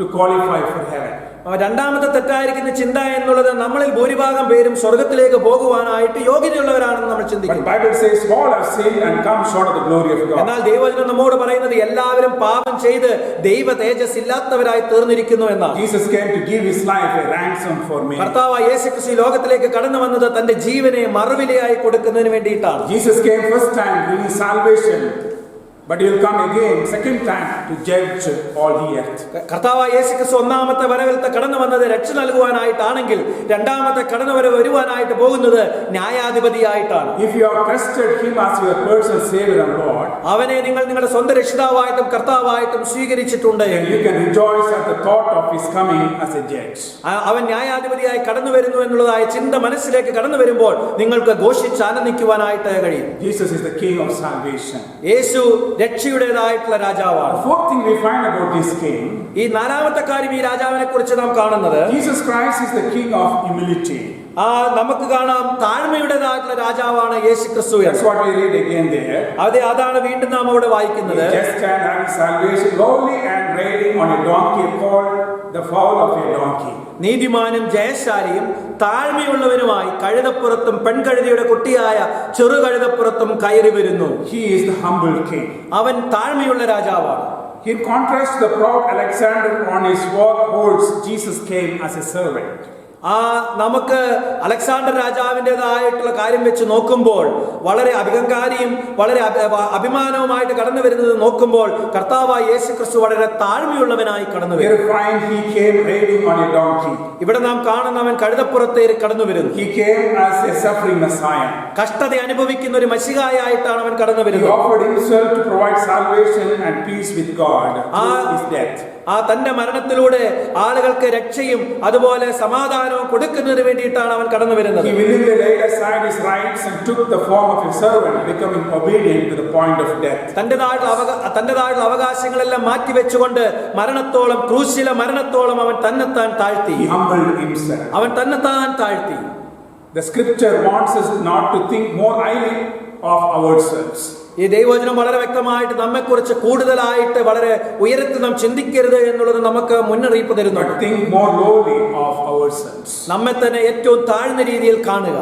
to qualify for heaven. രണ്ടാമത്തെ തെറ്റായിരിക്കുന്ന ചിന്ത എന്നുള്ളത് നമ്മളിൽ ഭൂരിഭാഗം പേരും സ്വർഗത്തിലേക്ക് പോകുവാനായിട്ട് യോഗ്യതയുള്ളവരാണെന്ന് നമ്മൾ ചിന്തിക്കുന്നു. Bible says all have sinned and come short of the glory of God. എന്നാൽ ദൈവവചനം നമ്മോട് പറയുന്നത് എല്ലാവരും പാപം ചെയ്ത് ദൈവ തേജസ് ഇല്ലാത്തവരായി തീർന്നിരിക്കുന്നു എന്നാണ്. Jesus came to give his life a ransom for me. കർത്താവായ യേശുക്രിസ്തു ലോകത്തിലേക്ക് കടന്നു വന്നത് തന്റെ ജീവനെ മറുവിലയായി കൊടുക്കുന്നതിന് വേണ്ടിയിട്ടാണ്. Jesus came first time bringing salvation, but he will come again second time to judge all the earth. കർത്താവായ യേശുക്രിസ്തു ഒന്നാമത്തെ വരവിലത്തെ കടന്നു വന്നത് രക്ഷ നൽകുവാനായിട്ടാണെങ്കിൽ രണ്ടാമത്തെ കടന്നുവരവ് വരുവാനായിട്ട് പോകുന്നത് ന്യായാധിപതിയായിട്ടാണ്. If you have trusted him as your personal savior and Lord, അവനെ നിങ്ങൾ നിങ്ങളുടെ സ്വന്തം രക്ഷിതാവായിട്ടും കർത്താവായിട്ടും സ്വീകരിച്ചിട്ടുണ്ട്, then you can rejoice at the thought of his coming as a judge. അവൻ ന്യായാധിപതിയായി കടന്നു വരുന്നു എന്നുള്ളതായ ചിന്ത മനസ്സിലേക്ക് കടന്നു വരുമ്പോൾ നിങ്ങൾക്ക് ഘോഷിച്ച് ആനന്ദിക്കുവാനായിട്ട് കഴിയും. Jesus is the King of salvation. യേശു രക്ഷയുടേതായിട്ടുള്ള രാജാവാണ്. The fourth thing we find about this king, ഈ നാലാമത്തെ കാര്യം ഈ രാജാവിനെ കുറിച്ച് നാം കാണുന്നത്, Jesus Christ is the King of humility. നമുക്ക് കാണാം താഴ്മയുടേതായിട്ടുള്ള രാജാവാണ് യേശുക്രിസ്തു. That's what we read again there. അതാണ് വീണ്ടും നാം അവിടെ വായിക്കുന്നത്. Just and having salvation, lowly and riding on a donkey called the foal of a donkey. നീതിമാനും ജയശാലിയും താഴ്മയുള്ളവനുമായി കഴുതപ്പുറത്തും പെൺകഴുതയുടെ കുട്ടിയായ ചെറുകഴുതപ്പുറത്തും കയറി വരുന്നു. He is the humble king. അവൻ താഴ്മയുള്ള രാജാവാണ്. In contrast to the proud Alexander on his war horse, Jesus came as a servant. നമുക്ക് Alexander രാജാവിൻ്റെതായിട്ടുള്ള കാര്യം വെച്ച് നോക്കുമ്പോൾ വളരെ അഭിഹങ്കാരിയും വളരെ അഭിമാനവുമായിട്ട് കടന്നു വരുന്നത് നോക്കുമ്പോൾ കർത്താവായ യേശു ക്രിസ്തു വളരെ താഴ്മയുള്ളവനായി കടന്നു വരും. ഇവിടെ നാം കാണുന്നവൻ കഴുതപ്പുറത്തേക്ക് കടന്നു വരുന്നു. കഷ്ടത അനുഭവിക്കുന്ന ഒരു മശിഹായായിട്ടാണ് അവൻ കടന്നു വരുന്നത്. തന്റെ മരണത്തിലൂടെ ആളുകൾക്ക് രക്ഷയും അതുപോലെ സമാധാനവും കൊടുക്കുന്നതിന് വേണ്ടിയിട്ടാണ് അവൻ കടന്നു വരുന്നത്. തന്റേതായിട്ടുള്ള അവകാശങ്ങളെല്ലാം മാറ്റിവെച്ചുകൊണ്ട് മരണത്തോളം, ക്രൂശിലെ മരണത്തോളം അവൻ തന്നെത്താൻ താഴ്ത്തി. അവൻ തന്നെത്താൻ താഴ്ത്തി. The scripture wants us not to think more highly of ourselves. ഈ ദൈവവചനം വളരെ വ്യക്തമായിട്ട് നമ്മെക്കുറിച്ച് കൂടുതലായിട്ട് വളരെ ഉയരത്തിൽ നാം ചിന്തിക്കരുത് എന്നുള്ളത് നമുക്ക് മുന്നറിയിപ്പ് തരുന്നു. നമ്മെ തന്നെ ഏറ്റവും താഴ്ന്ന രീതിയിൽ കാണുക.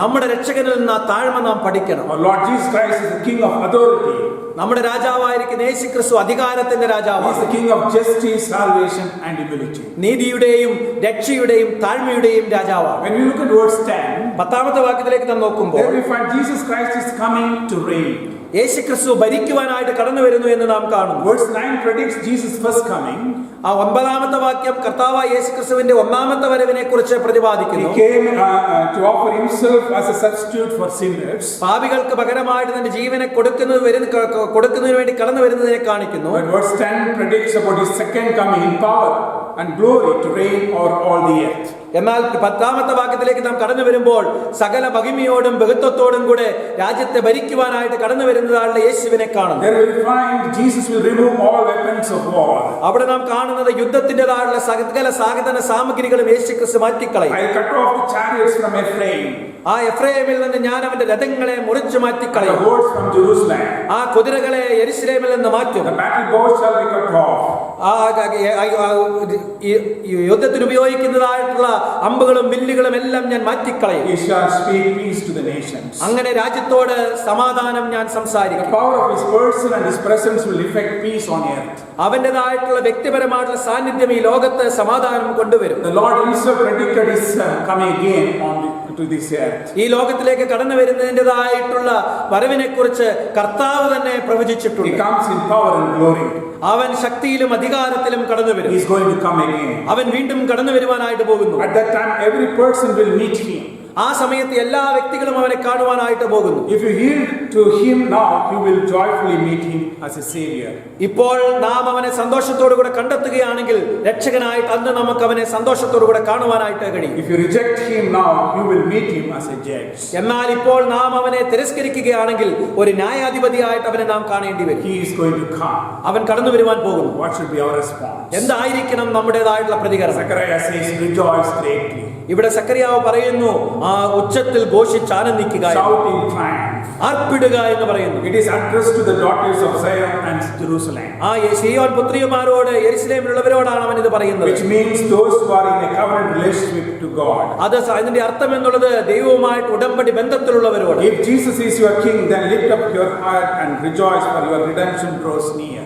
നമ്മുടെ രക്ഷകനിൽ നിന്ന് ആ താഴ്മ നാം പഠിക്കണം. നമ്മുടെ രാജാവായിരിക്കുന്ന യേശു ക്രിസ്തു അധികാരത്തിന്റെ രാജാവാണ്. നീതിയുടെയും രക്ഷയുടെയും താഴ്മയുടെയും രാജാവാണ്. 10ാമത്തെ വാക്യത്തിലേക്ക് നാം നോക്കുമ്പോൾ is coming to reign. യേശു ക്രിസ്തു ഭരിക്കുവാനായിട്ട് കടന്നു വരുന്നു എന്ന് നാം കാണുന്നു. Verse 9 predicts Jesus first coming. 9ാമത്തെ വാക്യം കർത്താവായ യേശു ക്രിസ്തുവിന്റെ ഒന്നാമത്തെ വരവിനെ കുറിച്ച് പ്രതിപാദിക്കുന്നു. He came to offer himself as a substitute for sinners. പാപികൾക്ക് പകരമായിട്ട് തന്റെ ജീവനെ കൊടുക്കുന്നതിന് വേണ്ടി കടന്നു വരുന്നതിനെ കാണിക്കുന്നു. Verse 10 predicts about his second coming in power and glory to reign over all the earth. എന്നാൽ 10ാമത്തെ വാക്യത്തിലേക്ക് നാം കടന്നു വരുമ്പോൾ സകല മഹിമയോടും ബഹുത്വത്തോടും കൂടെ രാജ്യത്തെ ഭരിക്കുവാനായിട്ട് കടന്നു വരുന്നതാളുടെ യേശുവിനെ കാണുന്നു. അവിടെ നാം കാണുന്നത് യുദ്ധത്തിൻ്റെതായുള്ള സകല സാധന സാമഗ്രികളും യേശു ക്രിസ്തു മാറ്റിക്കളയും. ആ എഫ്രൈമിൽ നിന്ന് ഞാൻ അവന്റെ രഥങ്ങളെ മുറിച്ചു മാറ്റിക്കളയും. ആ കുതിരകളെ യെരുശലേമിൽ നിന്ന് മാറ്റും. യുദ്ധത്തിന് ഉപയോഗിക്കുന്നതായിട്ടുള്ള അമ്പുകളും വില്ലുകളും എല്ലാം ഞാൻ മാറ്റിക്കളയും. അങ്ങനെ രാജ്യത്തോട് സമാധാനം ഞാൻ സംസാരിക്കും. അവന്റേതായിട്ടുള്ള വ്യക്തിപരമായിട്ടുള്ള സാന്നിധ്യം ഈ ലോകത്ത് സമാധാനം കൊണ്ടുവരും. ഈ ലോകത്തിലേക്ക് കടന്നു വരുന്നതിൻ്റെതായിട്ടുള്ള വരവിനെ കുറിച്ച് കർത്താവ് തന്നെ പ്രവചിച്ചിട്ടുണ്ട്. അവൻ ശക്തിയിലും അധികാരത്തിലും കടന്നു വരും. അവൻ വീണ്ടും കടന്നു വരുവാനായിട്ട് പോകുന്നു. At that time, every person will meet him. ആ സമയത്ത് എല്ലാ വ്യക്തികളും അവനെ കാണുവാനായിട്ട് പോകുന്നു. If you yield to him now, you will joyfully meet him as a savior. ഇപ്പോൾ നാം അവനെ സന്തോഷത്തോടുകൂടെ കണ്ടെത്തുകയാണെങ്കിൽ രക്ഷകനായിട്ട് അന്ന് നമുക്ക് അവനെ സന്തോഷത്തോടുകൂടെ കാണുവാനായിട്ട് കഴിയും. If you reject him now, you will meet him as a judge. എന്നാൽ ഇപ്പോൾ നാം അവനെ തിരസ്കരിക്കുകയാണെങ്കിൽ ഒരു ന്യായാധിപതിയായിട്ട് അവനെ നാം കാണേണ്ടി വരും. He is going to come. അവൻ കടന്നു വരുവാൻ പോകുന്നു. What should be our response? എന്തായിരിക്കണം നമ്മുടേതായിട്ടുള്ള പ്രതികരണം? Zechariah says, rejoice greatly. ഇവിടെ സക്കറിയാവ് പറയുന്നു, ആ ഉച്ചത്തിൽ ഘോഷിച്ച് ആനന്ദിക്കുക, ആർപ്പിടുക എന്ന് പറയുന്നു. It is addressed to the daughters of Zion and Jerusalem. ആ സിയോൻ പുത്രിമാരോട് യെരുശലേമിലുള്ളവരോടാണ് അവൻ ഇത് പറയുന്നത്. Which means those who are in a covenant relationship to God. അത് അതിന്റെ അർത്ഥം എന്നുള്ളത് ദൈവവുമായിട്ട് ഉടമ്പടി ബന്ധത്തിലുള്ളവരോട്. If Jesus is your king, then lift up your heart and rejoice, for your redemption draws near.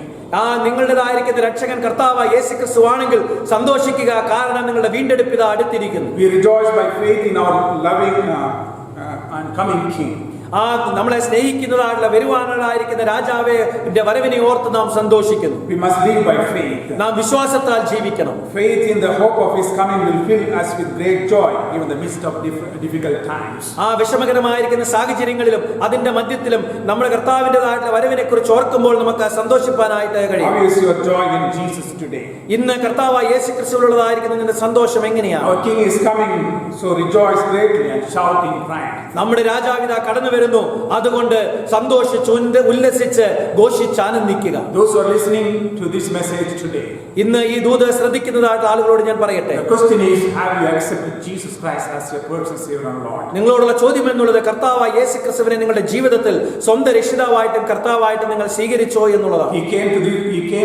നിങ്ങളുടേതായിരിക്കുന്ന രക്ഷകൻ കർത്താവ് യേശു ക്രിസ്തു ആണെങ്കിൽ സന്തോഷിക്കുക, കാരണം നിങ്ങളുടെ വീണ്ടെടുപ്പ് ഇതാ അടുത്തിരിക്കുന്നു. We rejoice by faith in our loving and coming king. നമ്മളെ സ്നേഹിക്കുന്നതായിട്ടുള്ള വരുവാനായിരിക്കുന്ന രാജാവേ വരവിനെ ഓർത്ത് നാം സന്തോഷിക്കുന്നു. We must live by faith. നാം വിശ്വാസത്താൽ ജീവിക്കണം. Faith in the hope of his coming will fill us with great joy even in the midst of difficult times. വിഷമകരമായിരിക്കുന്ന സാഹചര്യങ്ങളിലും അതിന്റെ മധ്യത്തിലും നമ്മുടെ കർത്താവിന്റേതായിട്ടുള്ള വരവിനെ കുറിച്ച് ഓർക്കുമ്പോൾ നമുക്ക് സന്തോഷിപ്പാനായിട്ട് കഴിയും. How is your joy in Jesus today? ഇന്ന് കർത്താവായ യേശു ക്രിസ്തുവിലുള്ളതായിരിക്കുന്ന നിങ്ങളുടെ സന്തോഷം എങ്ങനെയാണ്? Our king is coming, so rejoice greatly and shout in triumph. നമ്മുടെ രാജാവിതാ കടന്നു വരുന്നു, അതുകൊണ്ട് സന്തോഷിച്ച് ഉല്ലസിച്ച് ഘോഷിച്ച് ആനന്ദിക്കുക. Those who are listening to this message today, ഇന്ന് ഈ ദൂത് ശ്രദ്ധിക്കുന്നതായിട്ട് ആളുകളോട് ഞാൻ പറയട്ടെ, the question is, have you accepted Jesus Christ as your personal Savior and Lord? നിങ്ങളോടുള്ള ചോദ്യം എന്നുള്ളത് കർത്താവായ യേശു ക്രിസ്തുവിനെ നിങ്ങളുടെ ജീവിതത്തിൽ സ്വന്തം രക്ഷിതാവായിട്ടും കർത്താവായിട്ടും നിങ്ങൾ സ്വീകരിച്ചോ എന്നുള്ളതാണ്. He came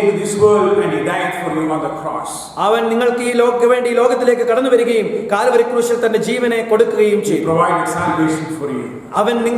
to this world and he died for offering on the cross. അവൻ നിങ്ങൾക്ക് ഈ വേണ്ടി ലോകത്തിലേക്ക് കടന്നു വരികയും കാൽവരി ക്രൂശിൽ തന്റെ ജീവനെ കൊടുക്കുകയും He ചെയ്തു. provided salvation for you.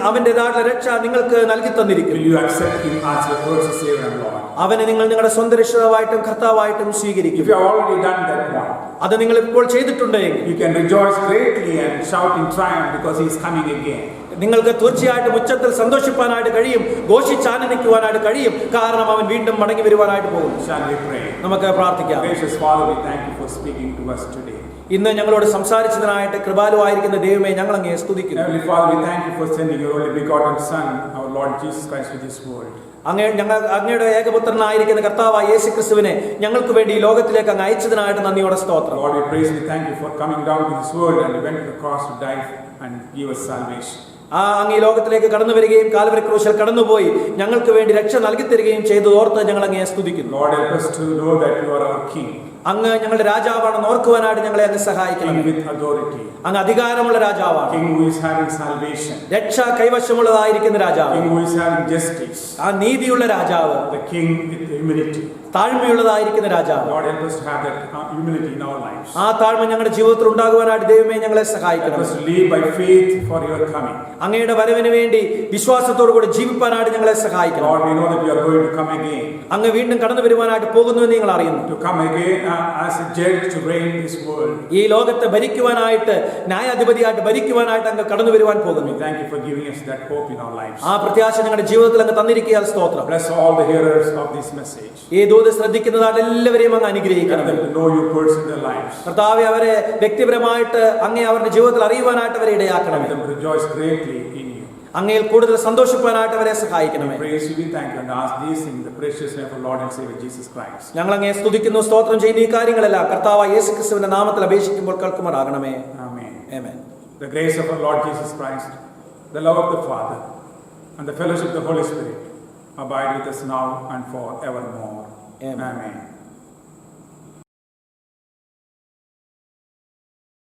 അവന്റേതായിട്ടുള്ള രക്ഷ നിങ്ങൾക്ക് നൽകി തന്നിരിക്കുന്നു. Will you accept him as your personal Savior and Lord? അവനെ നിങ്ങൾ നിങ്ങളുടെ സ്വന്തം രക്ഷിതാവായിട്ടും കർത്താവായിട്ടും സ്വീകരിക്കും. If you have already done that one, അത് നിങ്ങൾ ഇപ്പോൾ ചെയ്തിട്ടുണ്ടെങ്കിൽ you can rejoice greatly and shout in triumph because he is coming again. നിങ്ങൾക്ക് തീർച്ചയായിട്ടും ഉച്ചത്തിൽ സന്തോഷിപ്പാനായിട്ട് കഴിയും, ഘോഷിച്ചാനന്ദിക്കുവാനായിട്ട് കഴിയും, കാരണം അവൻ വീണ്ടും മടങ്ങി വരുവാനായിട്ട് പോകും. Shall we pray? നമുക്ക് പ്രാർത്ഥിക്കാം. Gracious Father, we thank you for speaking to us today. ഇന്ന് ഞങ്ങളോട് സംസാരിച്ചതിനായിട്ട് കൃപാലുവായിരിക്കുന്ന ദൈവമേ ഞങ്ങൾ അങ്ങയെ സ്തുതിക്കുന്നു. Heavenly Father, we thank you for sending your only begotten Son, our Lord Jesus Christ, to this world. അങ്ങയുടെ ഏകപുത്രനായിരിക്കുന്ന കർത്താവായ യേശുക്രിസ്തുവിനെ ഞങ്ങൾക്ക് വേണ്ടി ഈ ലോകത്തിലേക്ക് അങ്ങ് അയച്ചതിനായിട്ട് നന്ദിയോടെ സ്തോത്രം. Lord, we praise you, thank you for coming down to this world and went to the cross to die and give us salvation. അങ്ങ് ഈ ലോകത്തിലേക്ക് കടന്നു വരികയും കാൽവരി ക്രൂശിൽ കടന്നുപോയി ഞങ്ങൾക്ക് വേണ്ടി രക്ഷ നൽകി തരികയും ചെയ്തു ഓർത്ത് ഞങ്ങൾ അങ്ങയെ സ്തുതിക്കുന്നു. Lord, help us to know that you are our King. അങ്ങ് ഞങ്ങളുടെ രാജാവാണെന്ന് ഓർക്കുവാനായിട്ട് ഞങ്ങളെ അങ്ങ് സഹായിക്കണം. King with authority. അങ്ങ് അധികാരമുള്ള രാജാവാണ്. King who is having salvation. രക്ഷ കൈവശമുള്ളതായിരിക്കുന്ന രാജാവ്. King who is having justice. ആ നീതിയുള്ള രാജാവ്. The King with humility. താഴ്മയുള്ളതായിരിക്കുന്ന രാജാവ്. Lord, help us to have that humility in our lives. ആ താഴ്മ ഞങ്ങളുടെ ജീവിതത്തിൽ ഉണ്ടാകുവാനായിട്ട് ദൈവമേ ഞങ്ങളെ Help സഹായിക്കണം. us to live by faith for your coming. അങ്ങയുടെ വരവിന് വേണ്ടി വിശ്വാസത്തോടു കൂടി ജീവിപ്പാനായിട്ട് ഞങ്ങളെ സഹായിക്കണം. Lord, we know that you are going to come again. അങ്ങ് വീണ്ടും കടന്നു വരുവാനായിട്ട് പോകുന്നു എന്ന് നിങ്ങൾ അറിയുന്നു. To come again as a judge to reign this world. ഈ ലോകത്തെ ഭരിക്കുവാനായിട്ട് ന്യായാധിപതിയായിട്ട് ഭരിക്കുവാനായിട്ട് അങ്ങ് കടന്നു വരുവാൻ പോകുന്നു. Thank you for giving us that hope in our lives. ആ പ്രത്യാശ ഞങ്ങളുടെ ജീവിതത്തിൽ അങ്ങ് തന്നിരിക്കുക സ്തോത്രം. Bless all the hearers of this message. ഈ ദൂത് ശ്രദ്ധിക്കുന്നതായിട്ട് എല്ലാവരെയും അങ്ങ് Help അനുഗ്രഹിക്കണം. them to know you first in their lives. കർത്താവേ അവരെ വ്യക്തിപരമായിട്ട് അങ്ങേ അവരുടെ ജീവിതത്തിൽ അറിയുവാനായിട്ട് അവരെ ഇടയാക്കണം. Help them to rejoice greatly in you. അങ്ങയിൽ കൂടുതൽ സന്തോഷിപ്പാനായിട്ട് അവരെ സഹായിക്കണമേ. Praise you, we thank you and ask these in the precious name of our Lord and Savior Jesus Christ. ഞങ്ങൾ അങ്ങയെ സ്തുതിക്കുന്നു, സ്തോത്രം ചെയ്യുന്ന ഈ കാര്യങ്ങളെല്ലാം കർത്താവായ യേശുക്രിസ്തുവിന്റെ നാമത്തിൽ അപേക്ഷിക്കുമ്പോൾ കേൾക്കുമാറാകണമേ. Amen. Amen. The grace of our Lord Jesus Christ, the love of the Father, and the fellowship of the Holy Spirit abide with us now and forevermore. Amen. Amen.